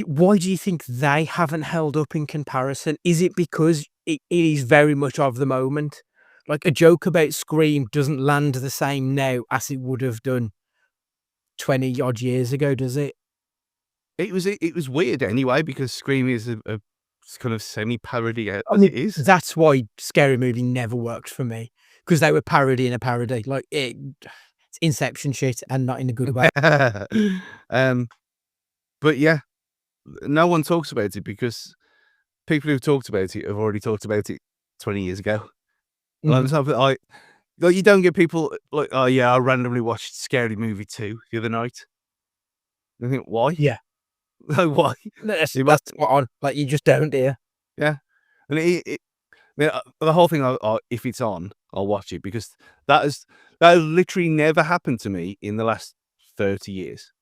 Why do you think they haven't held up in comparison? Is it because it is very much of the moment? Like a joke about Scream doesn't land the same now as it would have done 20 odd years ago, does it?
It was weird anyway because Scream is a kind of semi-parody as
I mean,
it is.
that's why Scary Movie never worked for me because they were parodying a parody. Like it's Inception shit and not in a good way.
But yeah, no one talks about it because people who've talked about it have already talked about it 20 years ago. Like, you don't get people like, oh yeah, I randomly watched Scary Movie 2 the other night. I think, why?
Yeah.
Why?
That's spot on. Like you just don't, dear.
Yeah. And the whole thing, if it's on, I'll watch it because that has literally never happened to me in the last 30 years.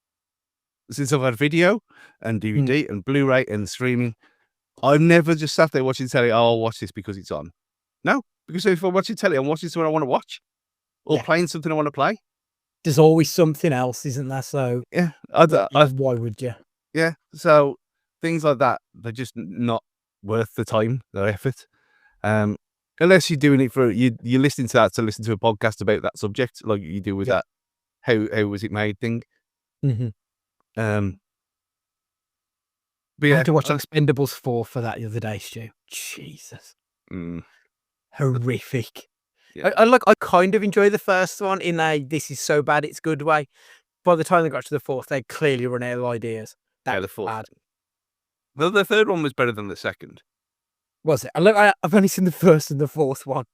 Since I've had video and DVD and Blu-ray and streaming, I've never just sat there watching telly. Oh, I'll watch this because it's on. No, because if I'm watching telly, I'm watching something I want to watch or playing something I want to play.
There's always something else, isn't there? So
yeah,
why would you?
Yeah, so things like that, they're just not worth the time, the effort. Unless you're doing it for you're listening to that to listen to a podcast about that subject, like you do with that how was it made thing. But
I had to watch Expendables 4 for that the other day, Stu. Jesus. Horrific.
Yeah.
I kind of enjoy the first one in a this is so bad it's good way. By the time they got to the fourth, they clearly run out of ideas.
The fourth. Bad. Well, the third one was better than the second.
Was it? I've only seen the first and the fourth one.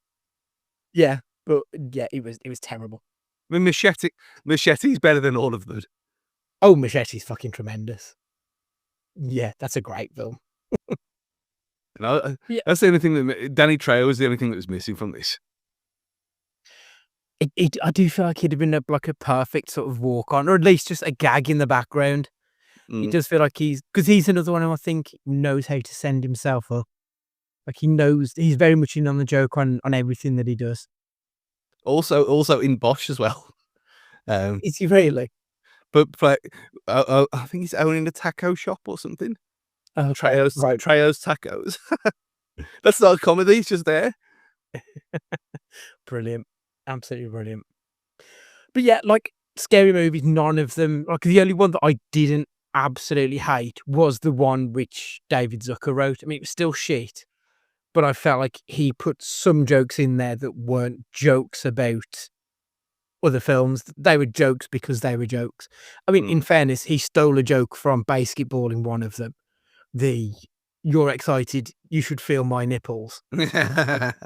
Yeah, but yeah, it was terrible.
I mean, Machete's better than all of them.
Oh, Machete's fucking tremendous. Yeah, that's a great film.
That's the only thing that Danny Trejo was the only thing that was missing from this.
I do feel like he'd have been a perfect sort of walk on, or at least just a gag in the background. It does feel like he's another one who I think knows how to send himself up. Like he's very much in on the joke on everything that he does.
Also in Bosch as well.
Is he really?
But I think he's owning a taco shop or something.
Oh,
Trejo's Tacos. That's not a comedy, it's just there.
Brilliant. Absolutely brilliant. But yeah, like scary movies, none of them, like the only one that I didn't absolutely hate was the one which David Zucker wrote. I mean, it was still shit, but I felt like he put some jokes in there that weren't jokes about other films. They were jokes because they were jokes. I mean, in fairness, he stole a joke from Basketball in one of them. You're excited, you should feel my nipples.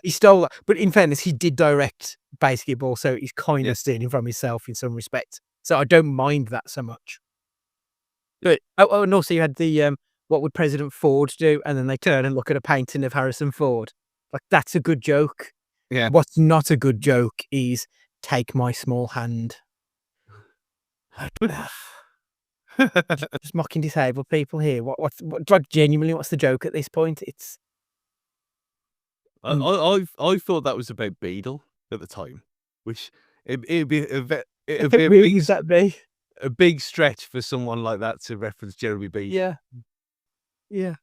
He stole that. But in fairness, he did direct Basketball, so he's kind of stealing from himself in some respects. So I don't mind that so much. But, and also you had the what would President Ford do? And then they turn and look at a painting of Harrison Ford. Like, that's a good joke.
Yeah.
What's not a good joke is take my small hand. Just mocking disabled people here. Like genuinely, what's the joke at this point? It's
I thought that was about Beadle at the time, which it'd be it'd
how
be
weird would that be?
a big stretch for someone like that to reference Jeremy Beadle.
Yeah, yeah.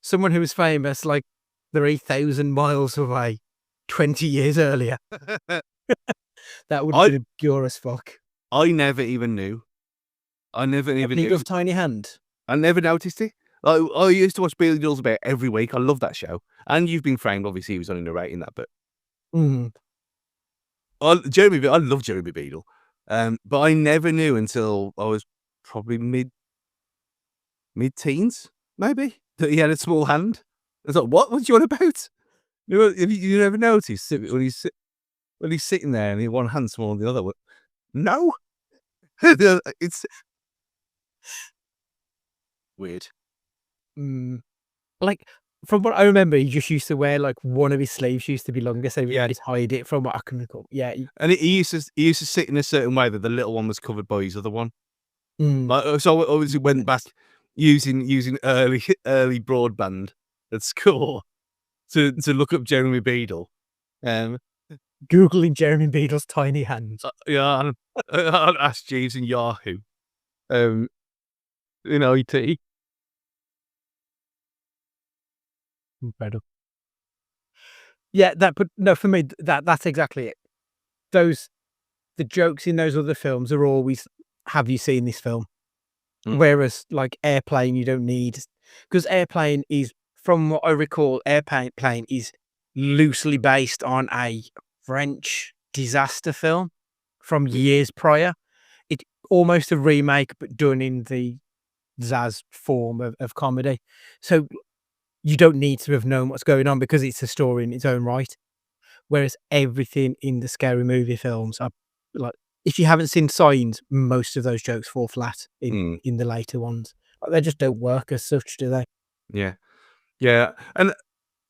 Someone who was famous like 3,000 miles away 20 years earlier. That would have been obscure as fuck.
I never even knew. I never even knew.
Beadle's tiny hand.
I never noticed it. I used to watch Beadle's about every week. I love that show. And You've Been Framed, obviously, he was only narrating that, but I love Jeremy Beadle. But I never knew until I was probably mid-teens, maybe, that he had a small hand. I was like, what you on about? You never noticed when he's sitting there and he one hand smaller than the other. No. It's weird.
Like, from what I remember, he just used to wear like one of his sleeves used to be longer, so he had to hide it. From what I can recall,
and he used to sit in a certain way that the little one was covered by his other one. Like, so I obviously went back using early broadband at school to look up Jeremy Beadle.
Googling Jeremy Beadle's tiny hands.
Yeah, I'd ask Jeeves and Yahoo. In IT.
Incredible. Yeah, for me, that's exactly it. The jokes in those other films are always, have you seen this film? Whereas like Airplane, you don't need, because Airplane is, from what I recall, Airplane is loosely based on a French disaster film from years prior. It's almost a remake, but done in the Zaz form of comedy. So you don't need to have known what's going on because it's a story in its own right. Whereas everything in the Scary Movie films are like, if you haven't seen Signs, most of those jokes fall flat in the later ones. They just don't work as such, do they?
Yeah. Yeah. And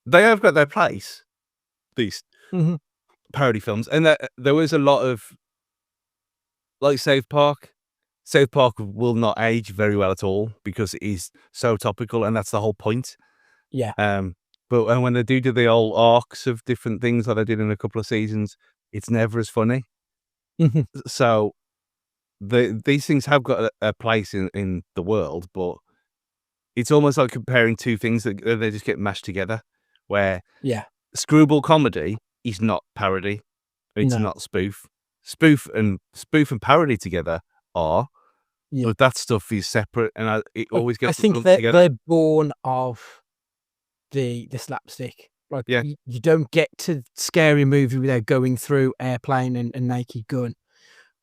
they have got their place, these parody films. And there was a lot of, like South Park. South Park will not age very well at all because it is so topical, and that's the whole point.
Yeah.
But when they do the old arcs of different things that they did in a couple of seasons, it's never as funny. So these things have got a place in the world, but it's almost like comparing two things that they just get mashed together. Where screwball comedy is not parody, it's not spoof. Spoof and parody together are, but that stuff is separate, and it always gets.
I think they're born of the slapstick. Like, you don't get to Scary Movie without going through Airplane and Naked Gun.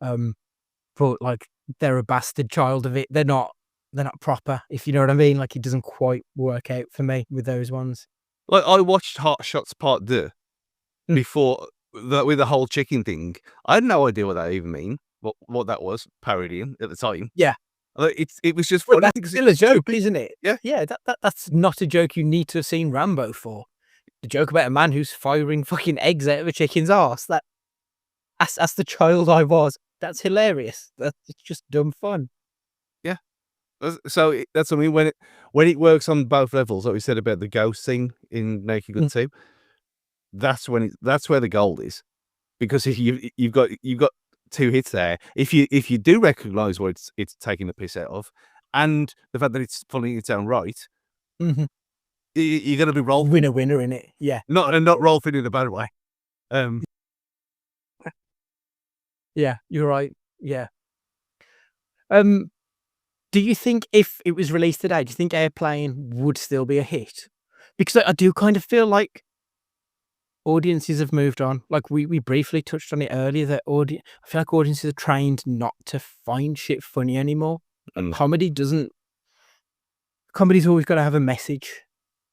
But like, they're a bastard child of it. They're not proper, if you know what I mean. Like, it doesn't quite work out for me with those ones.
Like, I watched Hot Shots Part 2 before that, with the whole chicken thing. I had no idea what that even mean. What that was parodying at the time.
Yeah.
It was just
funny. Well, that's still a joke, isn't it?
Yeah.
Yeah, that's not a joke you need to have seen Rambo for. The joke about a man who's firing fucking eggs out of a chicken's arse. That's the child I was. That's hilarious. It's just dumb fun.
Yeah. So that's what I mean. When it works on both levels, like we said about the ghost scene in Naked Gun 2, that's where the gold is. Because if you've got two hits there. If you do recognise what it's taking the piss out of, and the fact that it's funny its own right, you're going to be roll
winner in it. Yeah,
not roll in a bad way.
Yeah, you're right. Yeah. Do you think if it was released today, do you think Airplane would still be a hit? Because I do kind of feel like audiences have moved on. Like we briefly touched on it earlier, that I feel like audiences are trained not to find shit funny anymore. Comedy's always got to have a message.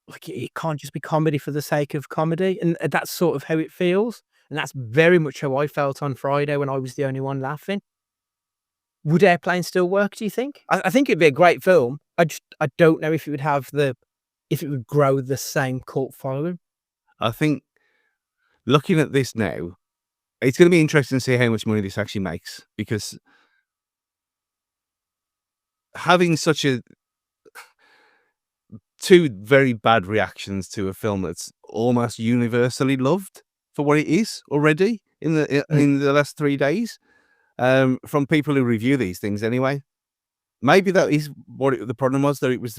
Like, it can't just be comedy for the sake of comedy. And that's sort of how it feels. And that's very much how I felt on Friday when I was the only one laughing. Would Airplane still work, do you think? I think it'd be a great film. I don't know if it would grow the same cult following.
I think, looking at this now, it's going to be interesting to see how much money this actually makes, because having such two very bad reactions to a film that's almost universally loved for what it is already in the last 3 days, from people who review these things anyway. Maybe that is what the problem was. That it was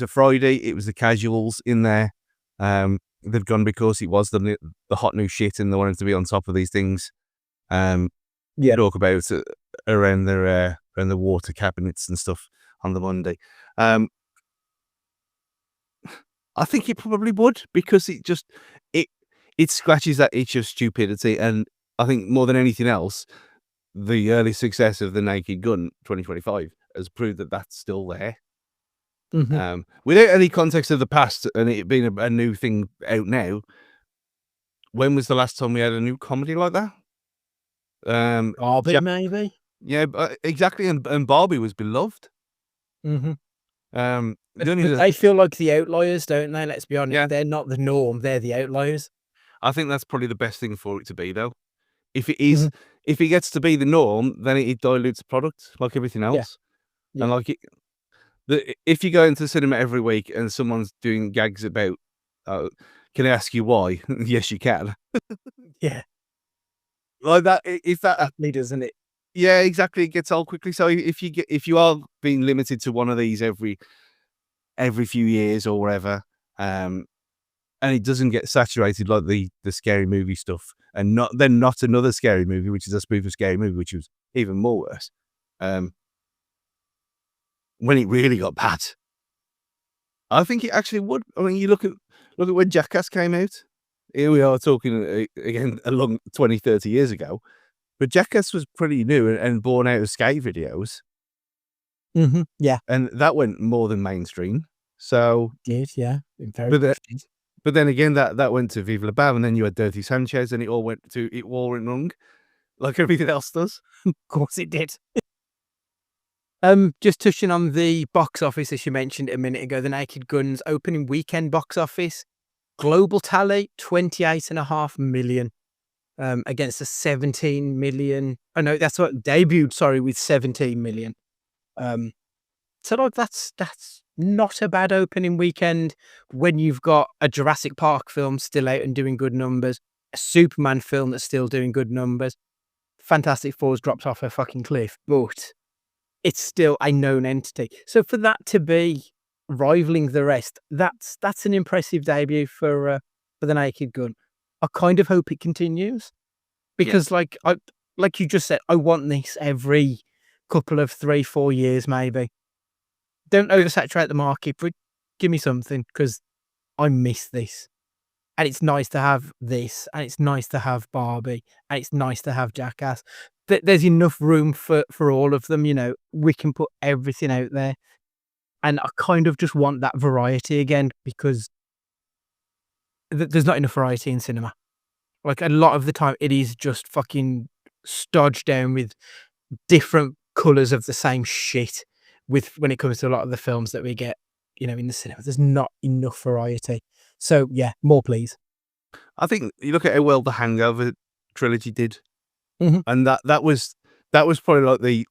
a Friday. It was the casuals in there. They've gone because it was the hot new shit, and they wanted to be on top of these things. Talk about around the water cabinets and stuff on the Monday. I think it probably would, because it scratches that itch of stupidity, and I think more than anything else, the early success of the Naked Gun 2025 has proved that that's still there. Without any context of the past and it being a new thing out now, when was the last time we had a new comedy like that?
Barbie, maybe.
Yeah, exactly, and Barbie was beloved.
But they feel like the outliers, don't they? Let's be honest.
Yeah.
They're not the norm. They're the outliers.
I think that's probably the best thing for it to be, though. If it is, if it gets to be the norm, then it dilutes the product like everything else.
Yeah.
And like if you go into the cinema every week and someone's doing gags about, can I ask you why? Yes, you can.
Yeah.
Like that, if that
Exactly, doesn't it?
Yeah, exactly. It gets old quickly. So if you are being limited to one of these every few years or whatever, and it doesn't get saturated like the scary movie stuff, and not another scary movie, which is a spoof of Scary Movie, which was even more worse. When it really got bad, I think it actually would. I mean, you look at when Jackass came out. Here we are talking again a long 20, 30 years ago. But Jackass was pretty new and born out of skate videos.
Yeah.
And that went more than mainstream. So
Did, yeah.
But then again, that went to Viva La Bam, and then you had Dirty Sanchez, and it all went wrong, like everything else does.
Of course it did. Just touching on the box office, as you mentioned a minute ago, the Naked Gun's opening weekend box office, global tally, 28.5 million. Against a 17 million. Oh no, that's what debuted. Sorry, with 17 million. So like that's not a bad opening weekend when you've got a Jurassic Park film still out and doing good numbers, a Superman film that's still doing good numbers. Fantastic Four's dropped off a fucking cliff, but it's still a known entity. So for that to be rivaling the rest, that's an impressive debut for the Naked Gun. I kind of hope it continues, because like you just said, I want this every couple of 3-4 years, maybe. Don't oversaturate the market, but give me something, because I miss this. And it's nice to have this, and it's nice to have Barbie, and it's nice to have Jackass. There's enough room for all of them, we can put everything out there. And I kind of just want that variety again, because there's not enough variety in cinema. Like a lot of the time, it is just fucking stodged down with different colours of the same shit. When it comes to a lot of the films that we get, in the cinema, there's not enough variety. So yeah, more please.
I think you look at how well the Hangover trilogy did, and that was probably like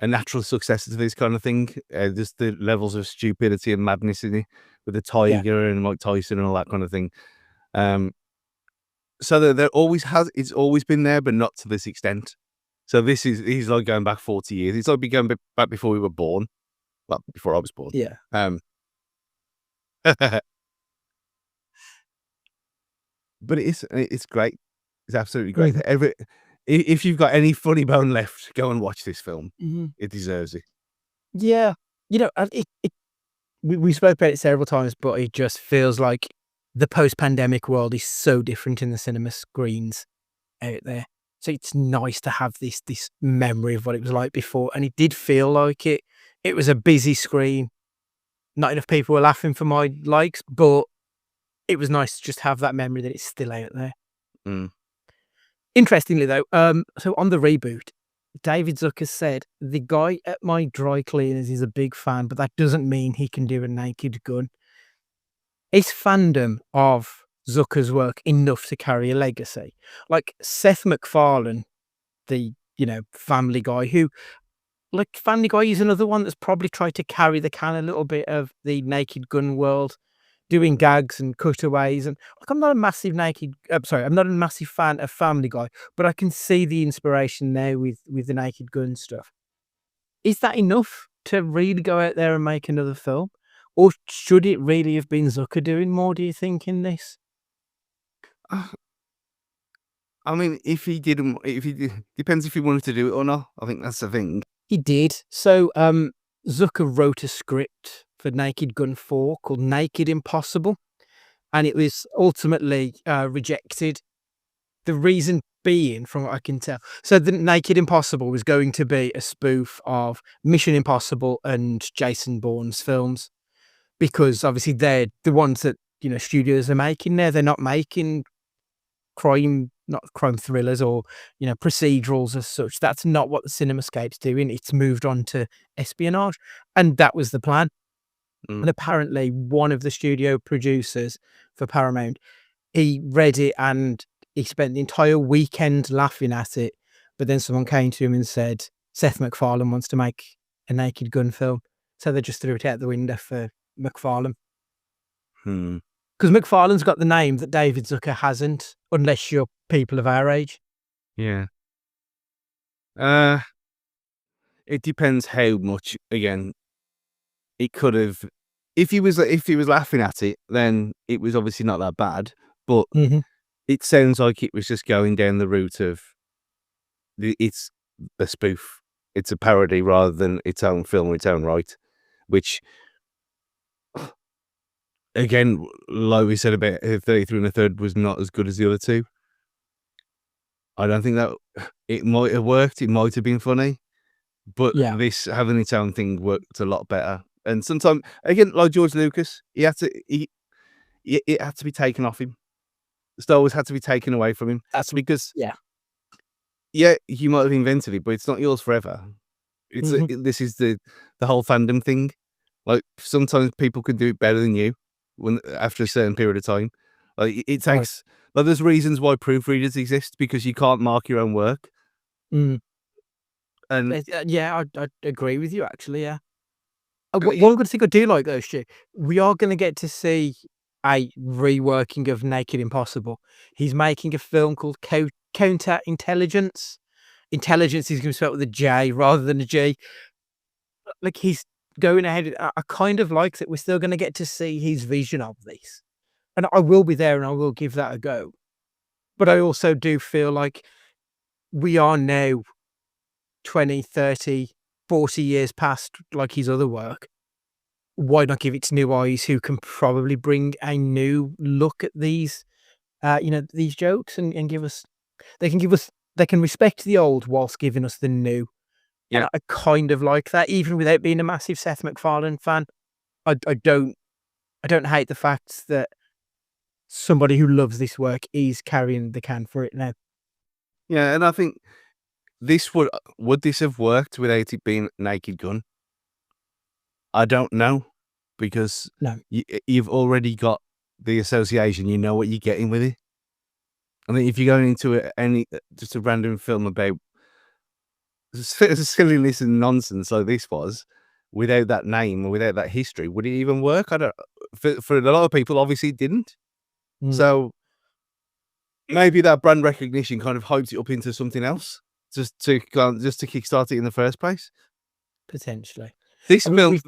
a natural success to this kind of thing. Just the levels of stupidity and madness in it, with the Tiger and Mike Tyson and all that kind of thing. So there it's always been there, but not to this extent. So he's like going back 40 years. It's like going back before we were born. Well, before I was born.
Yeah.
But it's great. It's absolutely great. If you've got any funny bone left, go and watch this film. It deserves it.
Yeah. We spoke about it several times, but it just feels like the post-pandemic world is so different in the cinema screens out there. So it's nice to have this memory of what it was like before. And it did feel like it. It was a busy screen. Not enough people were laughing for my likes, but it was nice to just have that memory that it's still out there. Interestingly, though, so on the reboot, David Zucker said, the guy at my dry cleaners is a big fan, but that doesn't mean he can do a Naked Gun. Is fandom of Zucker's work enough to carry a legacy? Like Seth MacFarlane, the Family Guy, who like Family Guy is another one that's probably tried to carry the can a little bit of the Naked Gun world, doing gags and cutaways. And like, I'm not a massive I'm not a massive fan of Family Guy, but I can see the inspiration now with the Naked Gun stuff. Is that enough to really go out there and make another film? Or should it really have been Zucker doing more, do you think, in this?
Uh, I mean, if he depends if he wanted to do it or not. I think that's the thing.
He did. So Zucker wrote a script for Naked Gun 4 called Naked Impossible, and it was ultimately rejected. The reason being, from what I can tell, so the Naked Impossible was going to be a spoof of Mission Impossible and Jason Bourne's films, because obviously they're the ones that, you know, studios are making now. They're not making not crime thrillers or, you know, procedurals as such. That's not what the CinemaScape's doing. It's moved on to espionage, and that was the plan. And apparently one of the studio producers for Paramount, he read it and he spent the entire weekend laughing at it. But then someone came to him and said, Seth MacFarlane wants to make a Naked Gun film. So they just threw it out the window for MacFarlane. Because MacFarlane's got the name that David Zucker hasn't, unless you're people of our age.
Yeah. It depends how much. Again, it could have. If he was laughing at it, then it was obviously not that bad. But it sounds like it was just going down the route of it's a spoof. It's a parody rather than its own film or its own right. Which, again, like we said about 33 1/3 was not as good as the other two. I don't think that it might have worked. It might have been funny, but this having its own thing worked a lot better. And sometimes, again, like George Lucas, it had to be taken off him. Star Wars had to be taken away from him.
That's
because
yeah,
you might have invented it, but it's not yours forever. It's this is the whole fandom thing. Like sometimes people can do it better than you after a certain period of time. Like it takes like there's reasons why proofreaders exist, because you can't mark your own work.
And yeah, I agree with you actually. Yeah. One good thing I do like though, Stu, we are going to get to see a reworking of Naked Impossible. He's making a film called Counter Intelligence. Intelligence is going to be spelled with a J rather than a G. Like he's going ahead. I kind of like that we're still going to get to see his vision of this. And I will be there and I will give that a go. But I also do feel like we are now 20, 30, 40 years past like his other work. Why not give it to new eyes who can probably bring a new look at these, these jokes and they can respect the old whilst giving us the new. Yeah. And I kind of like that, even without being a massive Seth MacFarlane fan. I don't hate the fact that somebody who loves this work is carrying the can for it now.
Yeah, and I think this would this have worked without it being Naked Gun? I don't know, because you've already got the association. You know what you're getting with it. I think if you're going into just a random film about silliness and nonsense like this was, without that name or without that history, would it even work? I don't. For a lot of people, obviously, it didn't. So maybe that brand recognition kind of hyped it up into something else, just to kickstart it in the first place.
Potentially.
This film.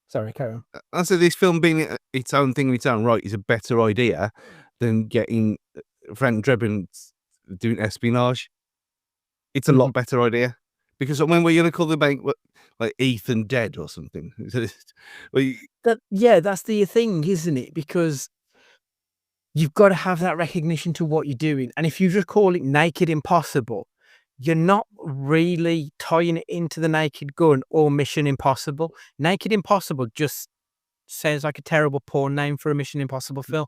Sorry, carry on.
I said this film being its own thing in its own right is a better idea than getting Frank Drebin doing espionage. It's a lot better idea, because when we're going to call the bank like Ethan Dead or something.
That's the thing, isn't it? Because you've got to have that recognition to what you're doing, and if you just call it Naked Impossible, you're not really tying it into the Naked Gun or Mission Impossible. Naked Impossible just sounds like a terrible porn name for a Mission Impossible film.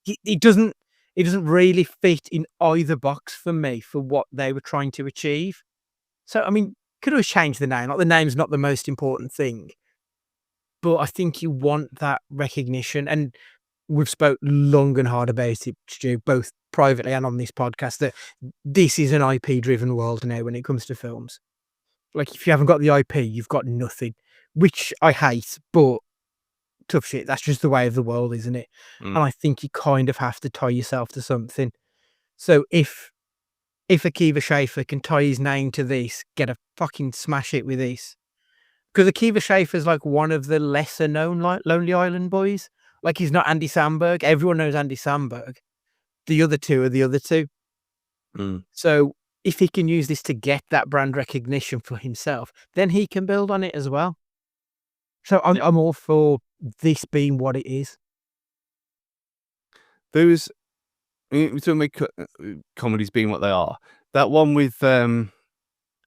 It doesn't really fit in either box for me for what they were trying to achieve. So, I mean, could have changed the name. Like, the name's not the most important thing. But I think you want that recognition. And we've spoke long and hard about it, Stu, both privately and on this podcast, that this is an IP-driven world now when it comes to films. Like, if you haven't got the IP, you've got nothing, which I hate, but tough shit. That's just the way of the world, isn't it?
Mm.
And I think you kind of have to tie yourself to something. So if Akiva Schaffer can tie his name to this, get a fucking smash it with this. Because Akiva Schaffer's like one of the lesser known like Lonely Island boys. Like, he's not Andy Samberg. Everyone knows Andy Samberg. The other two are the other two.
Mm.
So if he can use this to get that brand recognition for himself, then he can build on it as well. So I'm all for this being what it is.
There was, we talking about comedies being what they are. That one with Benedict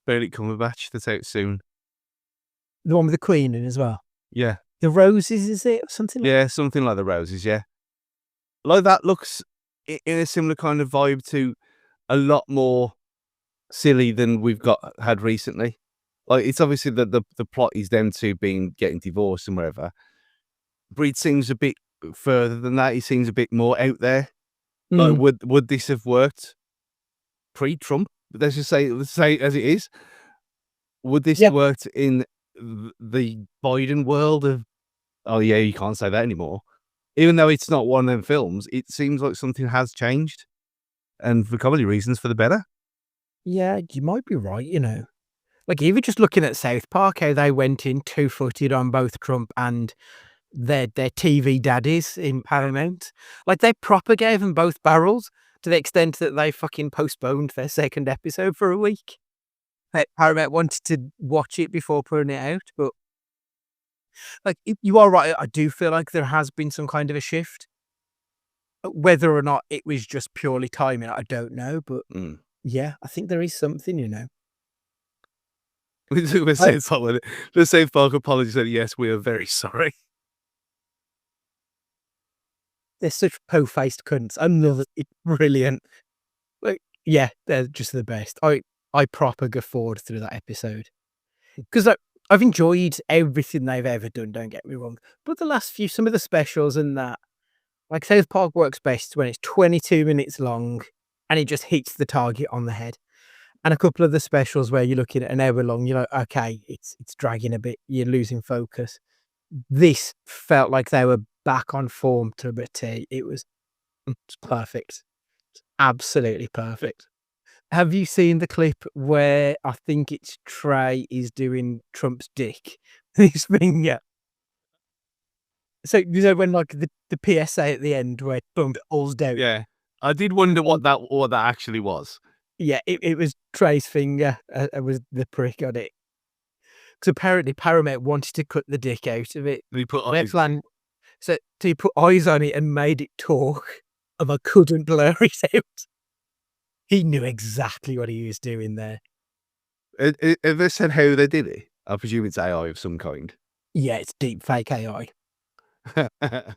Cumberbatch that's out soon.
The one with the Queen in as well.
Yeah.
The Roses, is it? Or something like
Yeah, something like The Roses, yeah. Like, that looks in a similar kind of vibe to a lot more silly than we've had recently. Like, it's obviously the plot is them two getting divorced and whatever. Breed seems a bit further than that. He seems a bit more out there. Like, would this have worked pre-Trump? Let's say as it is. Would this have worked in the Biden world of? Oh yeah, you can't say that anymore. Even though it's not one of them films, it seems like something has changed, and for comedy reasons, for the better.
Yeah, you might be right, you know. Like, even just looking at South Park, how they went in two-footed on both Trump and their TV daddies in Paramount. Like, they proper gave them both barrels to the extent that they fucking postponed their second episode for a week. Paramount wanted to watch it before putting it out, but like, you are right. I do feel like there has been some kind of a shift. Whether or not it was just purely timing, I don't know, but yeah, I think there is something, you know.
The South Park apology said, "Yes, we are very sorry."
They're such po-faced cunts. It's brilliant. Like, yeah, they're just the best. I proper guffawed through that episode because I've enjoyed everything they've ever done. Don't get me wrong, but the last few, some of the specials and that, like, South Park works best when it's 22 minutes long and it just hits the target on the head. And a couple of the specials where you're looking at an hour long, you're like, okay, it's dragging a bit. You're losing focus. This felt like they were back on form to a T. It's perfect. It's absolutely perfect. Have you seen the clip where I think it's Trey is doing Trump's dick? This thing, yeah. So, you know, when like the PSA at the end where boom, it all's down.
Yeah, I did wonder what that actually was.
Yeah, it was Trey's finger. It was the prick on it. Because apparently Paramount wanted to cut the dick out of it.
He put
Their plan, so he put eyes on it and made it talk, and I couldn't blur it out. He knew exactly what he was doing there.
Have they said how they did it? I presume it's AI of some kind.
Yeah, it's deep fake AI.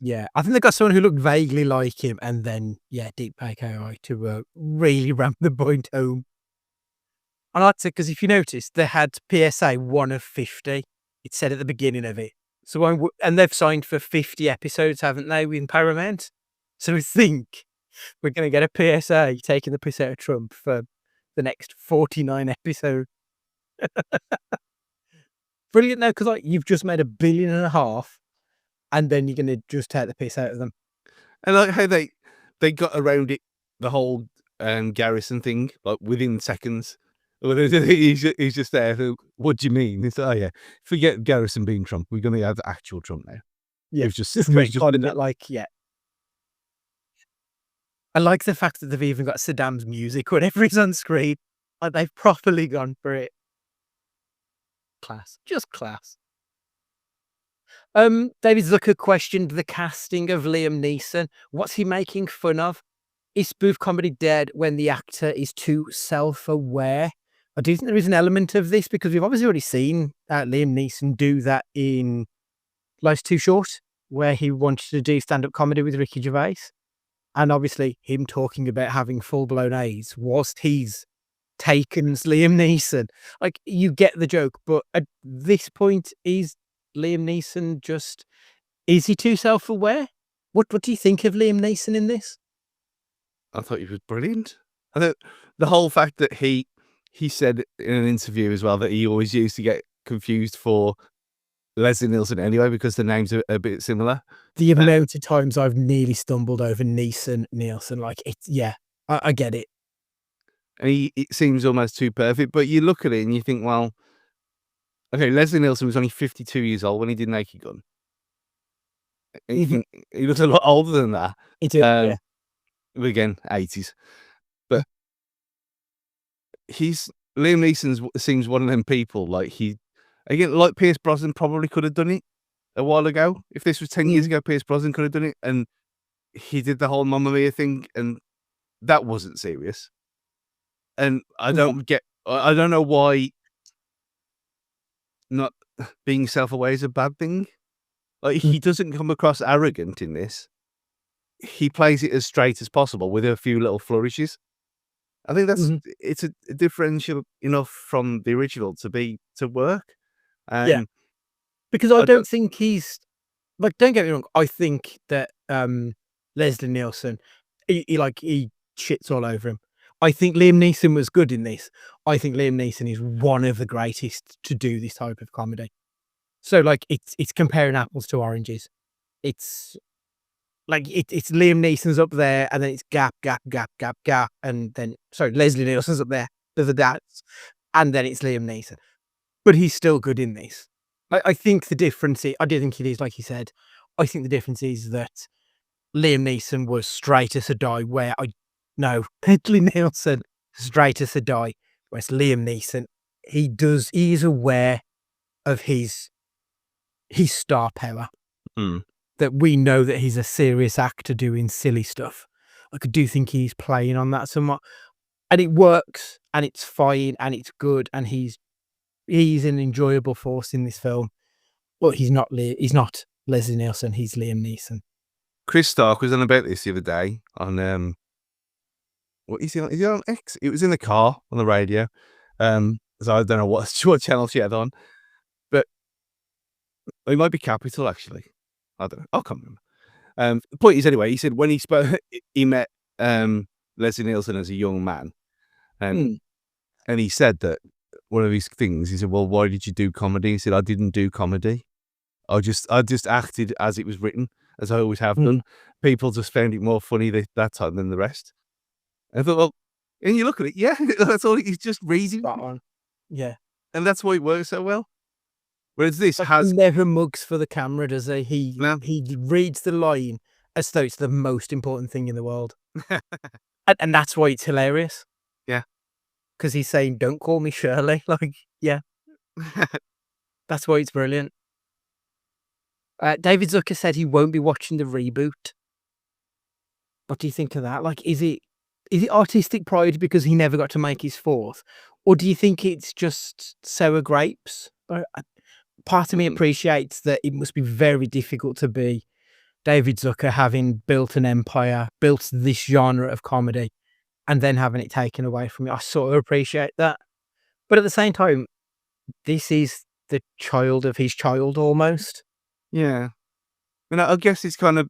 Yeah, I think they got someone who looked vaguely like him, and then deep fake AI to really ramp the point home. And I'd say, because if you notice, they had PSA 1 of 50. It said at the beginning of it. So and they've signed for 50 episodes, haven't they, with Paramount? So I think we're going to get a PSA taking the piss out of Trump for the next 49 episodes. Brilliant, though, because like, you've just made $1.5 billion, and then you're going to just take the piss out of them.
And like how they got around it, the whole Garrison thing, like within seconds. He's just there. What do you mean? It's yeah. Forget Garrison being Trump. We're going to have the actual Trump now.
Yeah,
it was just
that, like, yeah. I like the fact that they've even got Saddam's music whenever he's on screen. Like, they've properly gone for it. Class, just class. David Zucker questioned the casting of Liam Neeson. What's he making fun of? Is spoof comedy dead when the actor is too self-aware? I do think there is an element of this because we've obviously already seen Liam Neeson do that in Life's Too Short, where he wanted to do stand-up comedy with Ricky Gervais. And obviously him talking about having full-blown AIDS whilst he's taken as Liam Neeson. Like, you get the joke, but at this point, is Liam Neeson is he too self-aware? What do you think of Liam Neeson in this?
I thought he was brilliant. I thought the whole fact that he he said in an interview as well that he always used to get confused for Leslie Nielsen anyway because the names are a bit similar.
The amount of times I've nearly stumbled over Nielsen, like it's I get it.
And it seems almost too perfect, but you look at it and you think, well, okay, Leslie Nielsen was only 52 years old when he did Naked Gun. And you think he looks a lot older than that.
Yeah.
Again, 80s. But Liam Neeson seems one of them people, like like Pierce Brosnan probably could have done it a while ago. If this was 10 years ago, Pierce Brosnan could have done it, and he did the whole Mamma Mia thing, and that wasn't serious. And I don't know why not being self-aware is a bad thing. Like, he doesn't come across arrogant in this. He plays it as straight as possible with a few little flourishes. I think it's a differential enough from the original to work.
Yeah, because I don't think he's like. Don't get me wrong. I think that Leslie Nielsen, he shits all over him. I think Liam Neeson was good in this. I think Liam Neeson is one of the greatest to do this type of comedy. So like it's comparing apples to oranges. It's like it's Liam Neeson's up there, and then it's gap, and then Leslie Nielsen's up there. There's a dance, and then it's Liam Neeson. But he's still good in this. I think the difference I do think it is, like you said, I think the difference is that Liam Neeson was straight as a die, Leslie Nielsen, straight as a die, whereas Liam Neeson, he is aware of his star power. That we know that he's a serious actor doing silly stuff. I do think he's playing on that somewhat. And it works, and it's fine, and it's good, and he's an enjoyable force in this film. Well, he's not Leslie Nielsen, he's Liam Neeson.
Chris Stark was on about this the other day on what is he on? Is he on X? It was in the car on the radio. So I don't know what channel she had on, but it might be Capital actually. I don't know. I can't remember. The point is, anyway, he said when he met Leslie Nielsen as a young man, and he said that one of his things, he said, "Well, why did you do comedy?" He said, "I didn't do comedy. I just acted as it was written, as I always have done. People just found it more funny that time than the rest." And I thought, well, and you look at it, yeah, that's all. He's just reading,
Spot on. Yeah,
and that's why it works so well. Whereas this
he never mugs for the camera, does he? He reads the line as though it's the most important thing in the world, and that's why it's hilarious.
Yeah,
because he's saying, "Don't call me Shirley." Like, yeah, that's why it's brilliant. David Zucker said he won't be watching the reboot. What do you think of that? Like, is it artistic pride because he never got to make his fourth, or do you think it's just sour grapes? Part of me appreciates that it must be very difficult to be David Zucker, having built an empire, built this genre of comedy, and then having it taken away from you. I sort of appreciate that. But at the same time, this is the child of his child almost.
Yeah. And I guess it's kind of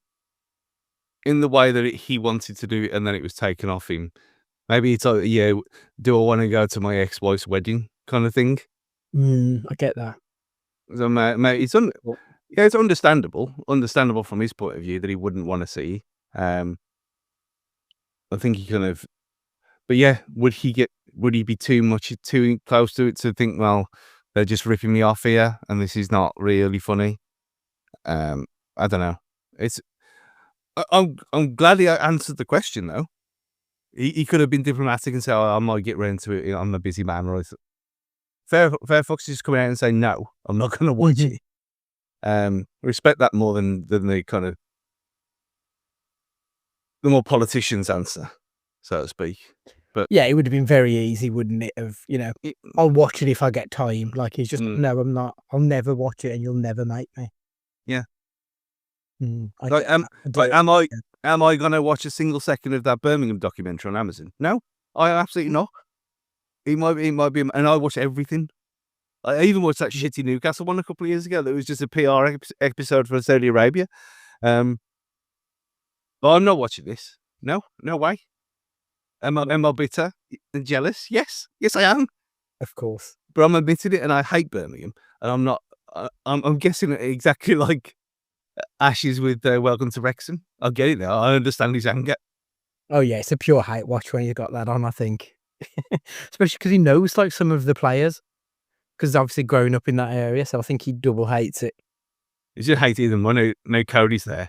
in the way that he wanted to do it and then it was taken off him. Maybe it's like, yeah, do I want to go to my ex-wife's wedding kind of thing?
I get that.
So it's understandable from his point of view that he wouldn't want to see. I think he kind of, but yeah, would he be too close to it to think, well, they're just ripping me off here and this is not really funny? I don't know. I'm glad he answered the question though. He could have been diplomatic and say, "Oh, I might get round to it. I'm a busy man." Or Fair Fox is just coming out and saying, "No, I'm not going to watch it." Respect that more than the kind of the more politicians' answer, so to speak. But
yeah, it would have been very easy, wouldn't it? I'll watch it if I get time. Like, he's just no, I'm not. I'll never watch it, and you'll never make me.
Yeah.
Am
I going to watch a single second of that Birmingham documentary on Amazon? No, I absolutely not. It might be, and I watch everything. I even watched that shitty Newcastle one a couple of years ago. That was just a PR episode for Saudi Arabia. But I'm not watching this. No way. Am I bitter and jealous? Yes, I am.
Of course.
But I'm admitting it, and I hate Birmingham, and I'm not. I'm guessing it exactly like Ashes with Welcome to Wrexham. I get it now. I understand his anger.
Oh yeah, it's a pure hate watch when you got that on, I think. Especially because he knows like some of the players. Because obviously growing up in that area, so I think he double hates it.
He just hates even more. No Cody's there.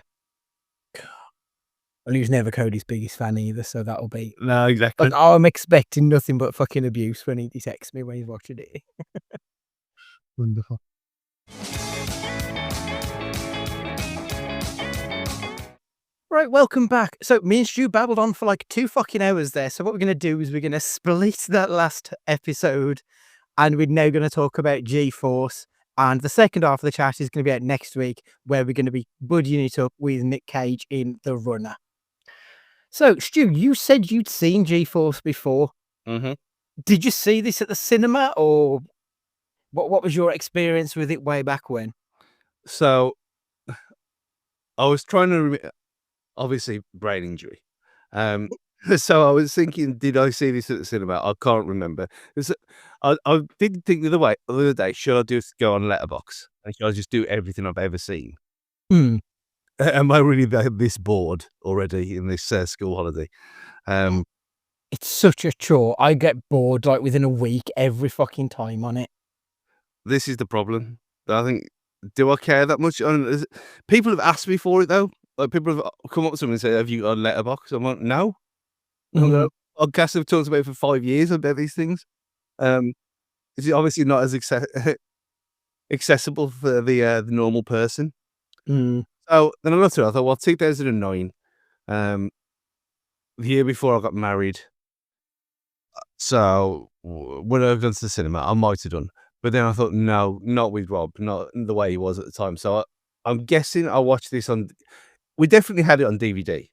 And he was never Cody's biggest fan either, so that'll be
No, exactly.
like, oh, I'm expecting nothing but fucking abuse when he texts me when he's watching it. Wonderful. Right, welcome back. So me and Stu babbled on for like 2 fucking hours there. So what we're going to do is we're going to split that last episode, and we're now going to talk about G-Force. And the second half of the chat is going to be out next week, where we're going to be buddying it up with Nick Cage in The Runner. So, Stu, you said you'd seen G-Force before.
Mm-hmm.
Did you see this at the cinema, or what was your experience with it way back when?
So, I was trying to obviously brain injury. So I was thinking, did I see this at the cinema? I can't remember. I did think the other day, should I just go on Letterboxd and should I just do everything I've ever seen? Am I really this bored already in this school holiday?
It's such a chore. I get bored like within a week every fucking time on it.
This is the problem. I think, do I care that much? People have asked me for it though. Like people have come up to me and said, "Have you got a Letterboxd?" I'm like, "No." Podcasts have talked about it for 5 years about these things. It's obviously not as accessible for the normal person. So then I looked at it. I thought, well, 2009, the year before I got married. So when I gone to the cinema, I might have done, but then I thought, no, not with Rob, not the way he was at the time. So I'm guessing I watched this on. We definitely had it on DVD.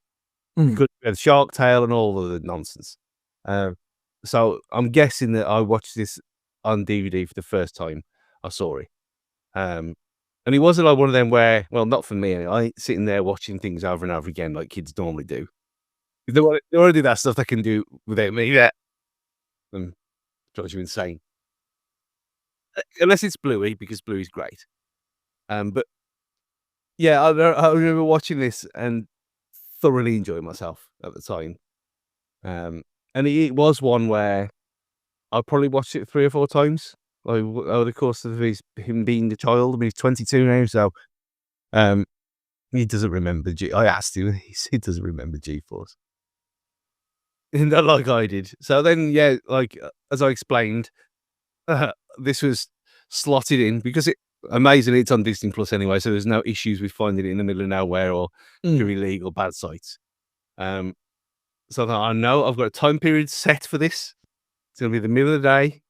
Because we had Shark Tale and all of the nonsense. So I'm guessing that I watched this on DVD for the first time I saw it. And it wasn't like one of them where, well, not for me. I ain't sitting there watching things over and over again like kids normally do. If they want to do that stuff, they can do without me. That drives you insane. Unless it's Bluey, because Bluey's great. But yeah, I remember watching this and thoroughly enjoying myself at the time. And it was one where I probably watched it 3 or 4 times over the course of him being a child. I mean, he's 22 now, so he doesn't remember. I asked him, he doesn't remember G-Force. Not like I did. So then, yeah, like as I explained, this was slotted in because amazingly it's on Disney Plus anyway, so there's no issues with finding it in the middle of nowhere or through illegal bad sites. So I thought, I know I've got a time period set for this. It's going to be the middle of the day,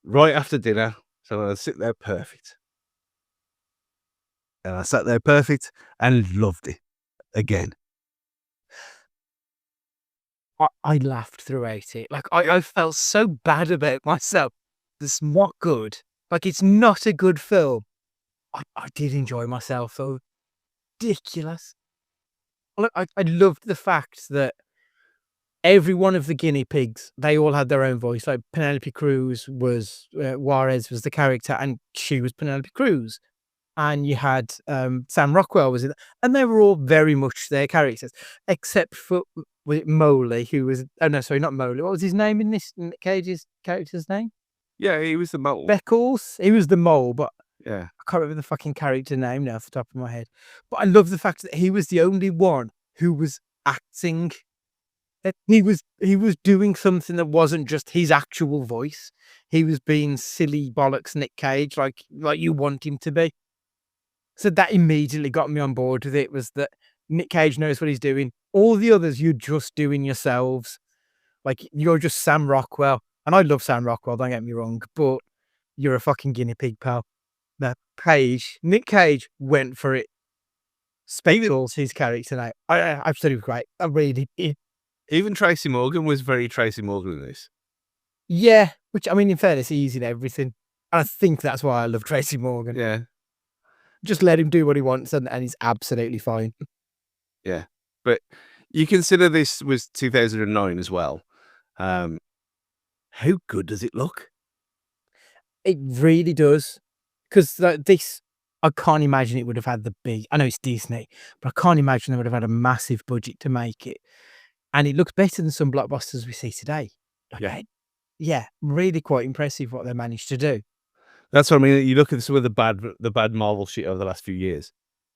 right after dinner. So I'm going to sit there perfect. And I sat there perfect and loved it again.
I laughed throughout it. Like, I felt so bad about myself. It's not good. Like, it's not a good film. I did enjoy myself, though. Ridiculous. Look, I loved the fact that every one of the guinea pigs, they all had their own voice. Like, Penelope Cruz was, Juarez was the character, and she was Penelope Cruz. And you had Sam Rockwell was in, and they were all very much their characters, except for Moley, who was not Moley. What was his name in this Nick Cage's character's name?
Yeah, he was the mole.
Beckles. He was the mole, but
yeah,
I can't remember the fucking character name now off the top of my head. But I love the fact that he was the only one who was acting. That he was doing something that wasn't just his actual voice. He was being silly bollocks Nick Cage, like you want him to be. So that immediately got me on board with it, was that Nick Cage knows what he's doing. All the others, you're just doing yourselves. Like, you're just Sam Rockwell. And I love Sam Rockwell, don't get me wrong, but you're a fucking guinea pig, pal. No, Nick Cage went for it. Spadeballs his character now. I absolutely great. I really did.
Even Tracy Morgan was very Tracy Morgan in this.
Yeah, which, I mean, in fairness, he's in everything. And I think that's why I love Tracy Morgan.
Yeah.
Just let him do what he wants and he's absolutely fine.
Yeah. But You consider this was 2009 as well. How good does it look?
It really does. Because this, I can't imagine it would have had the big. I know it's Disney, but I can't imagine they would have had a massive budget to make it. And it looks better than some blockbusters we see today.
Yeah.
Yeah, really quite impressive what they managed to do.
That's what I mean. You look at some of the bad Marvel shit over the last few years,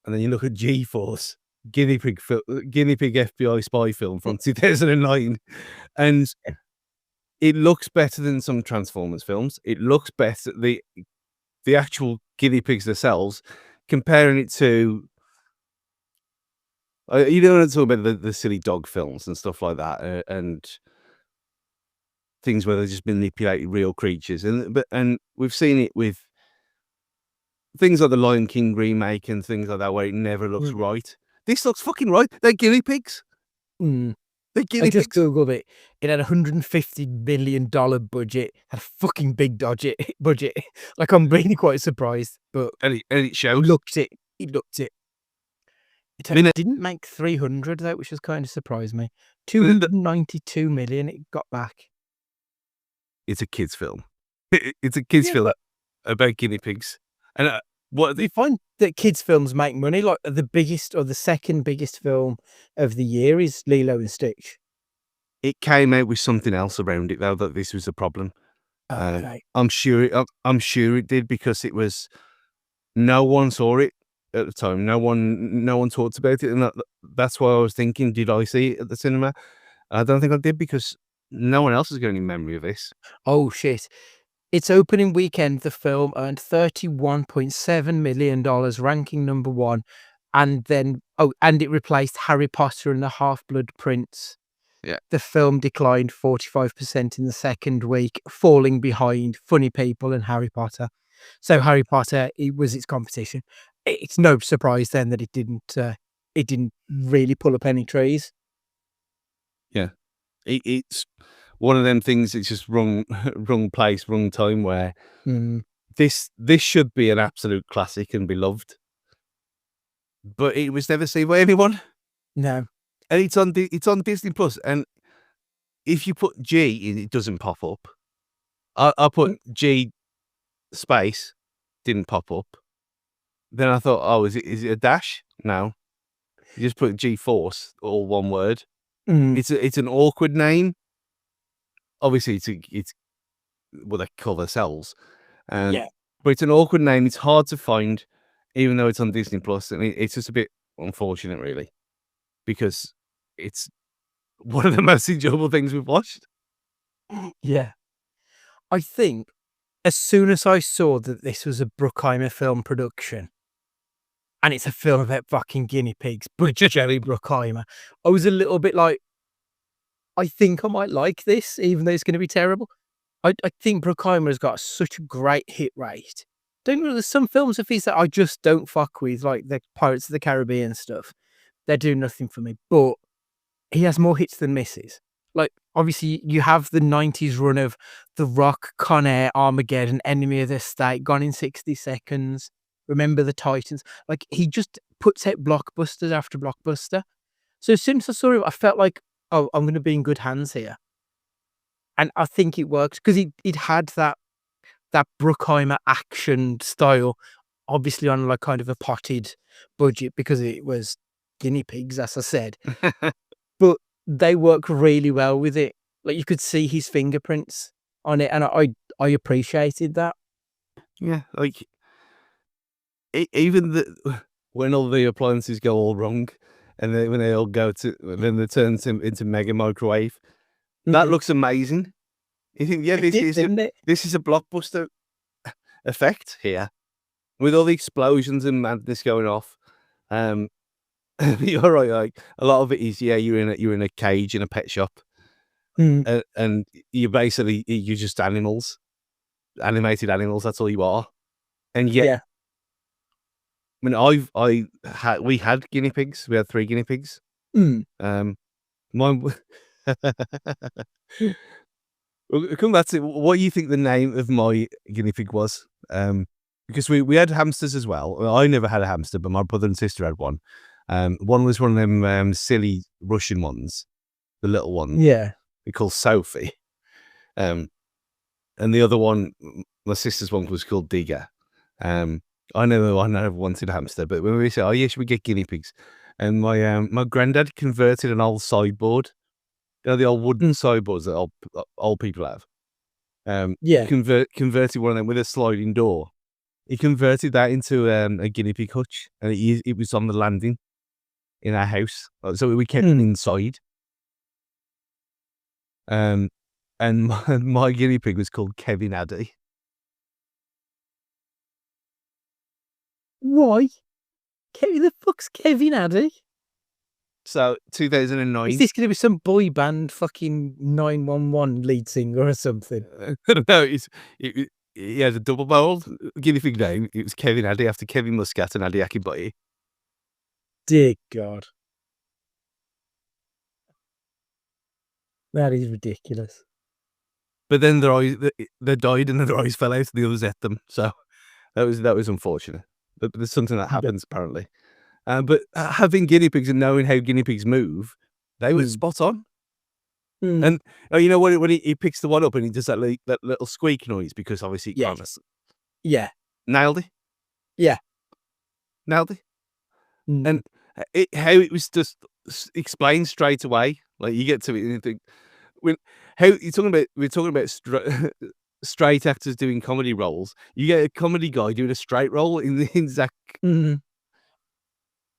and then you look at G-Force, guinea pig FBI spy film from 2009, and it looks better than some Transformers films. It looks better. The actual guinea pigs themselves, comparing it to, you don't want to talk about the silly dog films and stuff like that, and things where they just manipulate real creatures, and we've seen it with things like the Lion King remake and things like that, where it never looks right. This looks fucking right. They're guinea pigs.
Mm.
They're
I
guinea
just
pigs.
googled it. It had $150 million budget. Had a fucking big budget. Like, I'm really quite surprised, but
And it shows.
he looked it. It
I mean,
didn't make 300 though, which has kind of surprised me. 292 million it got back.
it's a kids film. It's a kids film about guinea pigs. And what
You find that kids' films make money. Like, the biggest or the second biggest film of the year is Lilo and Stitch.
it came out with something else around it though, that this was a problem.
Okay.
I'm sure it did, because it was, no one saw it at the time. No one talked about it, and that's why I was thinking, did I see it at the cinema? I don't think I did, because no one else has got any memory of this.
Oh shit. Its opening weekend, the film earned $31.7 million, ranking number 1. And then, and it replaced Harry Potter and the Half-Blood Prince.
Yeah.
The film declined 45% in the second week, falling behind Funny People and Harry Potter. So Harry Potter, it was its competition. It's no surprise then that it didn't really pull up any trees.
Yeah. It's one of them things. It's just wrong place, wrong time, where this should be an absolute classic and beloved, but it was never seen by anyone.
No.
And it's on Disney Plus, and if you put G in, it doesn't pop up. I put G space, didn't pop up. Then I thought, oh, is it a dash? No, you just put G Force, all one word. It's an awkward name. Obviously, it's what they call themselves, but it's an awkward name. It's hard to find, even though it's on Disney Plus, and it's just a bit unfortunate, really, because it's one of the most enjoyable things we've watched.
Yeah. I think as soon as I saw that this was a Bruckheimer film production, and it's a film about fucking guinea pigs, but Jerry Bruckheimer, I was a little bit like, I think I might like this, even though it's going to be terrible. I think Bruckheimer has got such a great hit rate. Don't know, there's some films of his that I just don't fuck with, like the Pirates of the Caribbean stuff. They do nothing for me, but he has more hits than misses. Like, obviously, you have the 90s run of The Rock, Con Air, Armageddon, Enemy of the State, Gone in 60 Seconds, Remember the Titans. Like, he just puts out blockbusters after blockbuster. So as soon as I saw him, I felt like, oh, I'm going to be in good hands here. And I think it worked because it had that Bruckheimer action style, obviously on like kind of a potted budget because it was guinea pigs, as I said. But they work really well with it. Like, you could see his fingerprints on it, and I appreciated that.
Yeah, like even when all the appliances go all wrong, and then when they all go then they turn into mega microwave, that looks amazing. You think, yeah, this is a blockbuster effect here, with all the explosions and madness going off. You're right. Like, a lot of it is, you're in a cage in a pet shop, and you're just animals, animated animals. That's all you are. And yet, I mean, we had guinea pigs. We had 3 guinea pigs. Mine. Come back to what you think the name of my guinea pig was. Because we had hamsters as well. I never had a hamster, but my brother and sister had one. One was one of them silly Russian ones, the little one.
Yeah.
They call Sophie. And the other one, my sister's one, was called Digger. I never wanted a hamster, but when we said, "Oh yeah, should we get guinea pigs?" And my granddad converted an old sideboard, the old wooden sideboards that old people have.
Yeah.
Converted one of them with a sliding door. He converted that into a guinea pig hutch, and it was on the landing in our house, so we kept it inside. And my guinea pig was called Kevin Addy.
Why? Who the fuck's Kevin Addy?
So 2009.
Is this going to be some boy band fucking 911 lead singer or something?
No, he has a double-barreled guinea pig name. It was Kevin Addy after Kevin Muscat and Addy Akibati.
Dear God. That is ridiculous.
But then they died and their eyes fell out and the others ate them. So that was unfortunate. But there's something that happens apparently. But having guinea pigs and knowing how guinea pigs move, they were spot on. And you know when he picks the one up and he does that little squeak noise because obviously it can't.
Yeah.
Nailed it.
Yeah.
Nailed it. And how it was just explained straight away. Like you get to it and you think, we're talking about straight actors doing comedy roles. You get a comedy guy doing a straight role in Zach in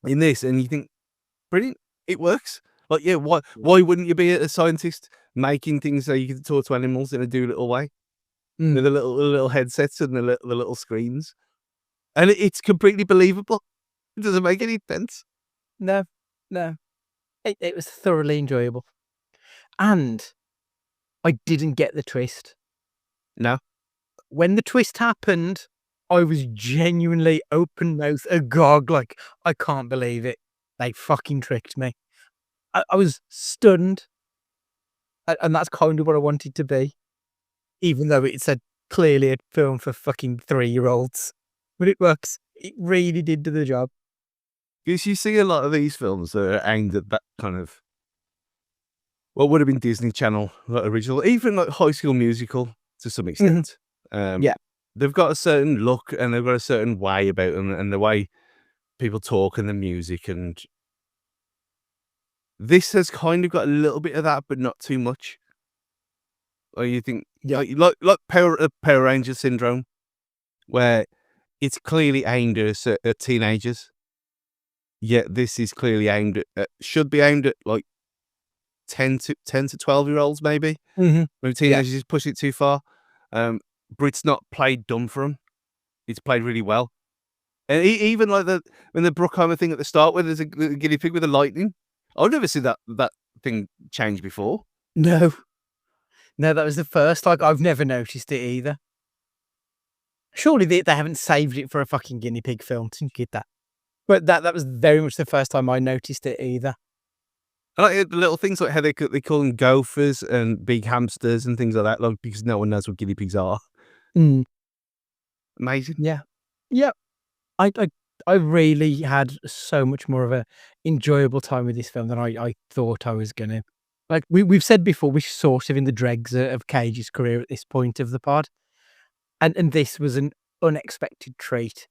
this, and you think, brilliant, it works. Like, yeah, why wouldn't you be a scientist making things so you can talk to animals in a Doolittle way? With the little headsets and the little screens, and it's completely believable. It doesn't make any sense.
No. It was thoroughly enjoyable. And I didn't get the twist.
No.
When the twist happened, I was genuinely open-mouthed agog, like, I can't believe it. They fucking tricked me. I was stunned. And that's kind of what I wanted to be. Even though it's clearly a film for fucking 3-year-olds. But it works. It really did do the job.
Because you see a lot of these films that are aimed at that kind of what would have been Disney Channel original, even like High School Musical to some extent.
Yeah.
They've got a certain look and they've got a certain way about them and the way people talk and the music, and this has kind of got a little bit of that, but not too much. Or you think, like Power Rangers syndrome, where it's clearly aimed at teenagers. Yet this is clearly aimed at should be aimed at like 10 to 12-year-olds maybe. Maybe teenagers just push it too far. But it's not played dumb for them. It's played really well. And even like when the Bruckheimer thing at the start, where there's a guinea pig with a lightning, I've never seen that thing change before.
No, that was the first. Like, I've never noticed it either. Surely they haven't saved it for a fucking guinea pig film to get that. But that was very much the first time I noticed it either.
I like the little things like how they call them gophers and big hamsters and things like that, like, because no one knows what guinea pigs are. Amazing.
Yeah. I really had so much more of a enjoyable time with this film than I thought I was gonna. Like we've said before, we're sort of in the dregs of Cage's career at this point of the pod, and this was an unexpected treat.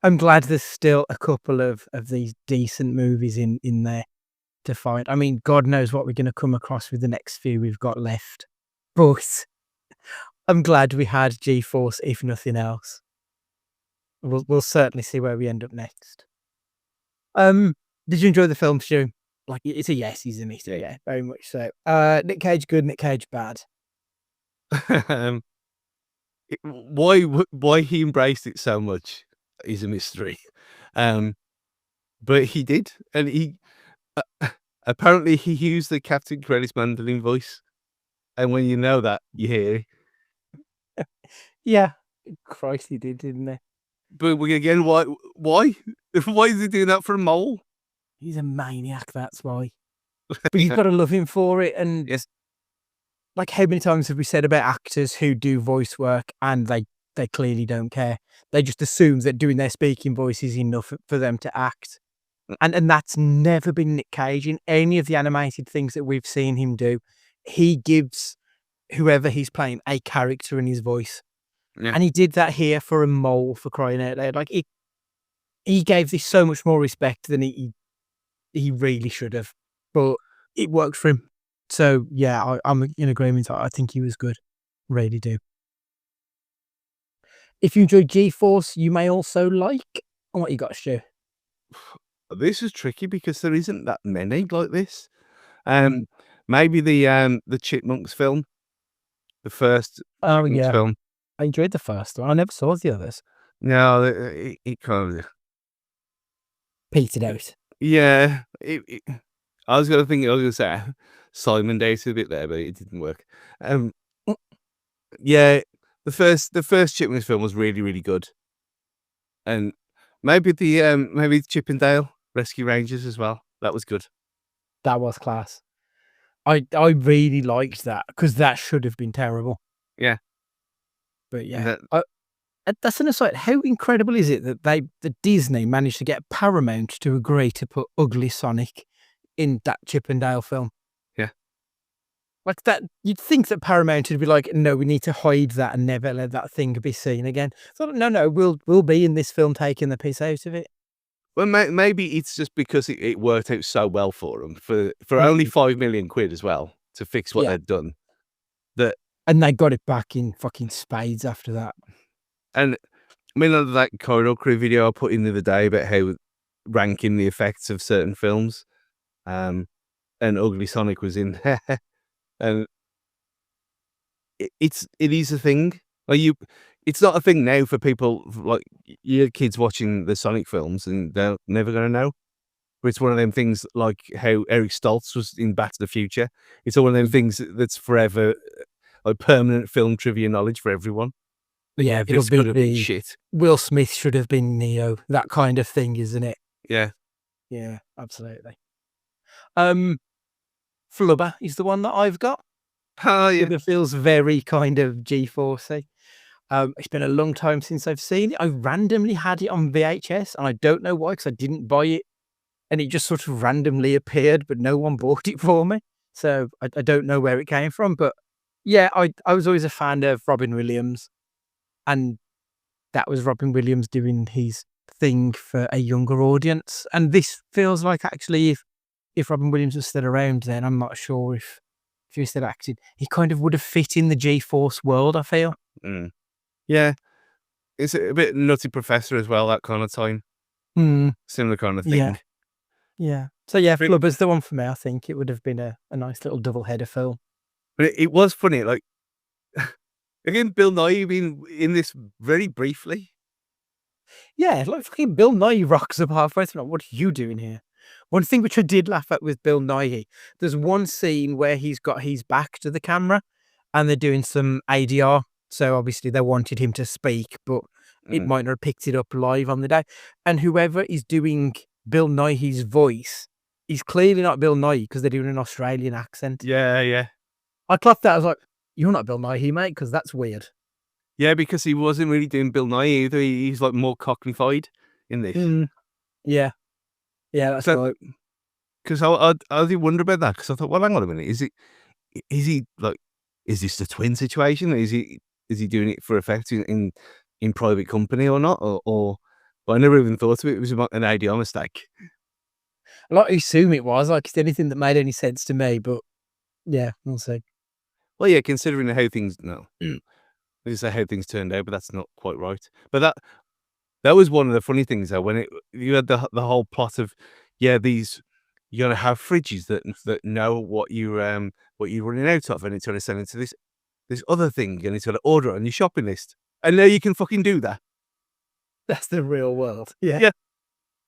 I'm glad there's still a couple of these decent movies in there to find. I mean, God knows what we're going to come across with the next few we've got left. But I'm glad we had G-Force, if nothing else. We'll certainly see where we end up next. Did you enjoy the film, Stu? Like, it's a yes, isn't it? Yeah, very much so. Nick Cage good, Nick Cage bad.
Why he embraced it so much is a mystery. But he did, and he apparently he used the Captain Corellis mandolin voice, and when you know that, you hear it.
Yeah, Christ, he did, didn't he?
But again, why is he doing that for a mole?
He's a maniac, that's why. But you've got to love him for it. And
yes,
like, how many times have we said about actors who do voice work and they clearly don't care? They just assume that doing their speaking voice is enough for them to act. And that's never been Nick Cage in any of the animated things that we've seen him do. He gives whoever he's playing a character in his voice.
Yeah.
And he did that here for a mole, for crying out loud. Like, he gave this so much more respect than he really should have. But it worked for him. So, yeah, I'm in agreement. I think he was good. Really do. If you enjoyed G-Force, you may also like... What you got, Stu?
This is tricky because there isn't that many like this. Maybe the Chipmunks film, the first
Oh,
Chipmunks
yeah.
film.
I enjoyed the first one. I never saw the others.
No, it kind of
Petered out.
yeah. I was gonna say Simon dated a bit there, but it didn't work. Yeah, the first Chipmunks film was really really good, and maybe maybe Chippendale Rescue Rangers as well. That was good.
That was class. I really liked that because that should have been terrible.
Yeah.
But yeah, that's an aside. How incredible is it that Disney managed to get Paramount to agree to put Ugly Sonic in that Chippendale film?
Yeah.
Like that, you'd think that Paramount would be like, no, we need to hide that and never let that thing be seen again. So no, we'll be in this film taking the piss out of it.
Well, maybe it's just because it worked out so well for them for only £5 million as well to fix what they'd done.
And they got it back in fucking spades after that.
And I mean, that Corridor Crew video I put in the other day about how ranking the effects of certain films, and Ugly Sonic was in there, and it is a thing. Like it's not a thing now for people like your kids watching the Sonic films, and they're never going to know. But it's one of them things like how Eric Stoltz was in Back to the Future. It's all one of them things that's forever, like permanent film trivia knowledge for everyone.
Yeah,
It's gonna be shit.
Will Smith should have been Neo, that kind of thing, isn't it?
Yeah.
Yeah, absolutely. Flubber is the one that I've got.
Oh, yeah.
It feels very kind of G-Forcey. It's been a long time since I've seen it. I randomly had it on VHS, and I don't know why, because I didn't buy it, and it just sort of randomly appeared, but no one bought it for me. So I don't know where it came from, but yeah, I was always a fan of Robin Williams, and that was Robin Williams doing his thing for a younger audience. And this feels like actually if Robin Williams was still around then, I'm not sure if he was still acting, he kind of would have fit in the G-Force world, I feel.
Yeah. It's a bit Nutty Professor as well, that kind of time. Similar kind of thing.
Yeah. So yeah, Flubber's the one for me. I think it would have been a nice little double-header film.
But it was funny, like, again, Bill Nye being in this very briefly.
Yeah, like fucking Bill Nye rocks up halfway through. Like, what are you doing here? One thing which I did laugh at with Bill Nye, there's one scene where he's got his back to the camera and they're doing some ADR. So obviously they wanted him to speak, but it might not have picked it up live on the day. And whoever is doing Bill Nighy's voice is clearly not Bill Nighy because they're doing an Australian accent.
Yeah.
I clocked that. I was like, you're not Bill Nighy, mate, because that's weird.
Yeah, because he wasn't really doing Bill Nye either. He's like more cockneyfied in this.
Yeah, that's right.
Because I did wonder about that because I thought, well, hang on a minute, is he like, is this the twin situation? Is he doing it for effect in private company or not? Or but I never even thought of it. It was an ADR mistake.
Like, I assume it was like it's anything that made any sense to me, but yeah, we'll see.
Well, yeah, considering how things I say how things turned out, but that's not quite right. But that was one of the funny things though, when you had the whole plot of you're gonna have fridges that know what you're running out of, and it's gonna send it to this other thing, and it's gonna order it on your shopping list, and now you can fucking do that.
That's the real world. Yeah.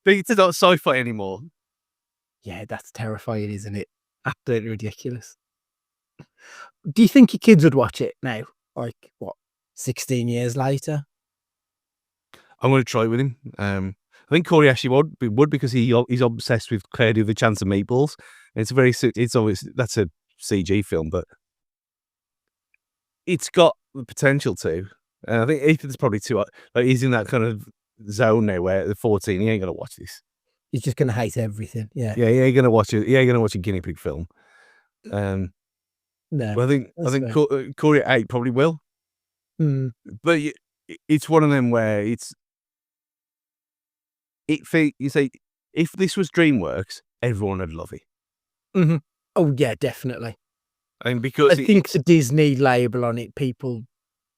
But it's not sci-fi anymore.
Yeah, that's terrifying, isn't it? Absolutely ridiculous. Do you think your kids would watch it now? Like, what, 16 years later?
I'm going to try it with him. I think Corey actually would because he's obsessed with Claire the Chance of Meatballs. It's always that's a CG film, but it's got the potential to. And I think Ethan's probably too like he's in that kind of zone now where at 14 he ain't gonna watch this.
He's just gonna hate everything. Yeah.
Yeah, you ain't gonna watch it. You ain't gonna watch a guinea pig film.
No.
But I think
That's fair.
Corey 8 probably will.
Mm.
But it's one of them where you say if this was DreamWorks, everyone would love it.
Mm-hmm. Oh yeah, definitely.
I mean, because
I think the Disney label on it, people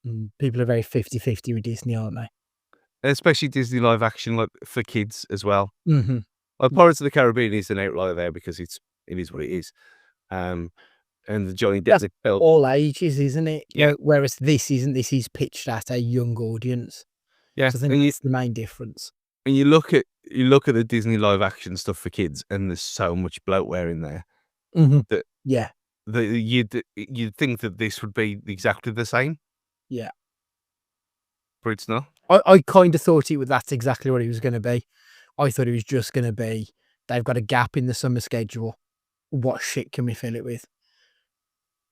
are very 50-50 with Disney, aren't they?
especially Disney live action, like for kids as well.
Mm-hmm.
Like Pirates of the Caribbean is an outlier there because it is what it is. And the Johnny Depp film,
All ages, isn't it?
Yeah.
Whereas this isn't. This is pitched at a young audience.
yeah.
So I think that's the main difference.
And you look at the Disney live action stuff for kids, and there's so much bloatware in there
Mm-hmm.
that
Yeah.
that you'd think that this would be exactly the same,
Yeah.
but it's not.
I kind of thought that's exactly what it was going to be. I thought it was just going to be, they've got a gap in the summer schedule. What shit can we fill it with?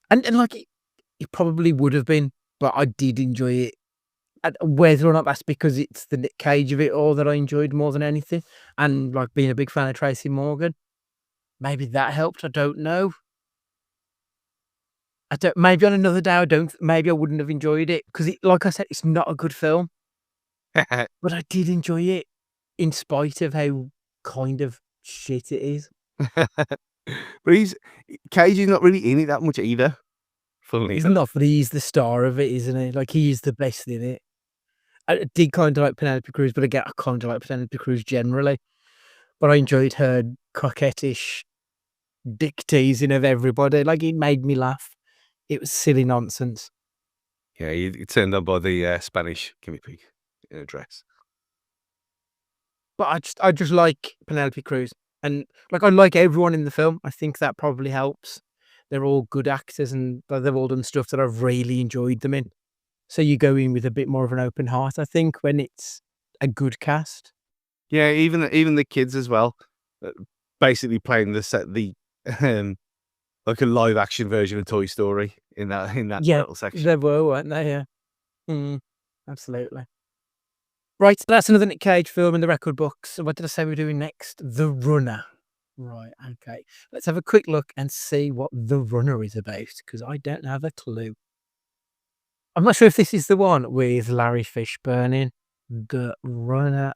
And like, it probably would have been, but I did enjoy it. And whether or not that's because it's the Nick Cage of it all that I enjoyed more than anything. And like being a big fan of Tracy Morgan, maybe that helped. I don't know. Maybe on another day, maybe I wouldn't have enjoyed it because like I said, it's not a good film. But I did enjoy it in spite of how kind of shit it is.
But Cage is not really in it that much either. Funnily
He's
enough.
not, but he's the star of it, isn't he? Like, he is the best in it. I did kind of like Penelope Cruz, but again, I kind of like Penelope Cruz generally. But I enjoyed her coquettish dick teasing of everybody. Like, it made me laugh. It was silly nonsense.
Yeah, he turned on by the Spanish guinea pig in a dress.
But I just like Penelope Cruz, and like I like everyone in the film. I think that probably helps. They're all good actors, and they've all done stuff that I've really enjoyed them in. So you go in with a bit more of an open heart, I think, when it's a good cast.
Yeah, even the kids as well, basically playing like a live action version of Toy Story in that little section.
They were, weren't they? Yeah, absolutely. Right, that's another Nick Cage film in the record books. What did I say we're doing next? The Runner. Right, okay. Let's have a quick look and see what The Runner is about, because I don't have a clue. I'm not sure if this is the one with Larry Fishburne in. The Runner.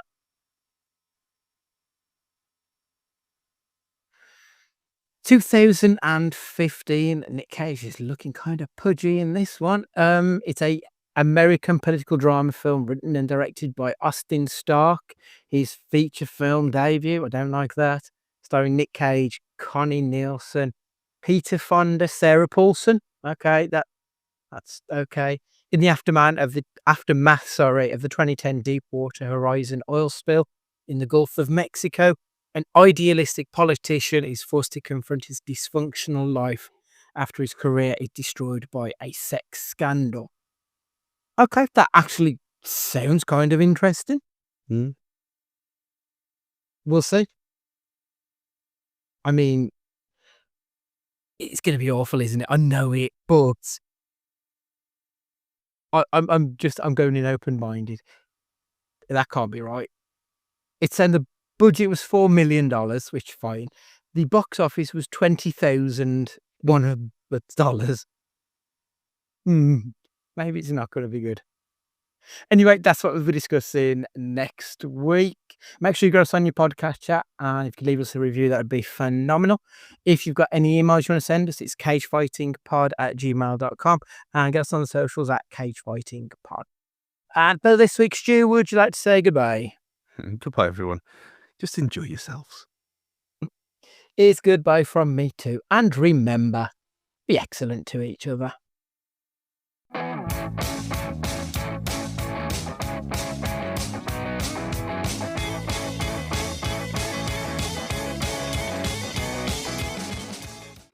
(2015). Nick Cage is looking kind of pudgy in this one. It's a American political drama film written and directed by Austin Stark. His feature film debut. I don't like that. Starring Nick Cage, Connie Nielsen, Peter Fonda, Sarah Paulson. Okay, that's okay. In the aftermath of the 2010 Deepwater Horizon oil spill in the Gulf of Mexico, an idealistic politician is forced to confront his dysfunctional life after his career is destroyed by a sex scandal. Okay, that actually sounds kind of interesting. We'll see. I mean, it's going to be awful, isn't it? I know it, but I'm going in open-minded. That can't be right. It's saying the budget was $4 million, which fine. The box office was $20,100. Maybe it's not going to be good. Anyway, that's what we'll be discussing next week. Make sure you go us on your podcast chat, and if you could leave us a review, that would be phenomenal. If you've got any emails you want to send us, it's cagefightingpod@gmail.com, and get us on the socials at cagefightingpod. And for this week, Stu, would you like to say goodbye?
Goodbye, everyone. Just enjoy yourselves.
It's goodbye from me too. And remember, be excellent to each other.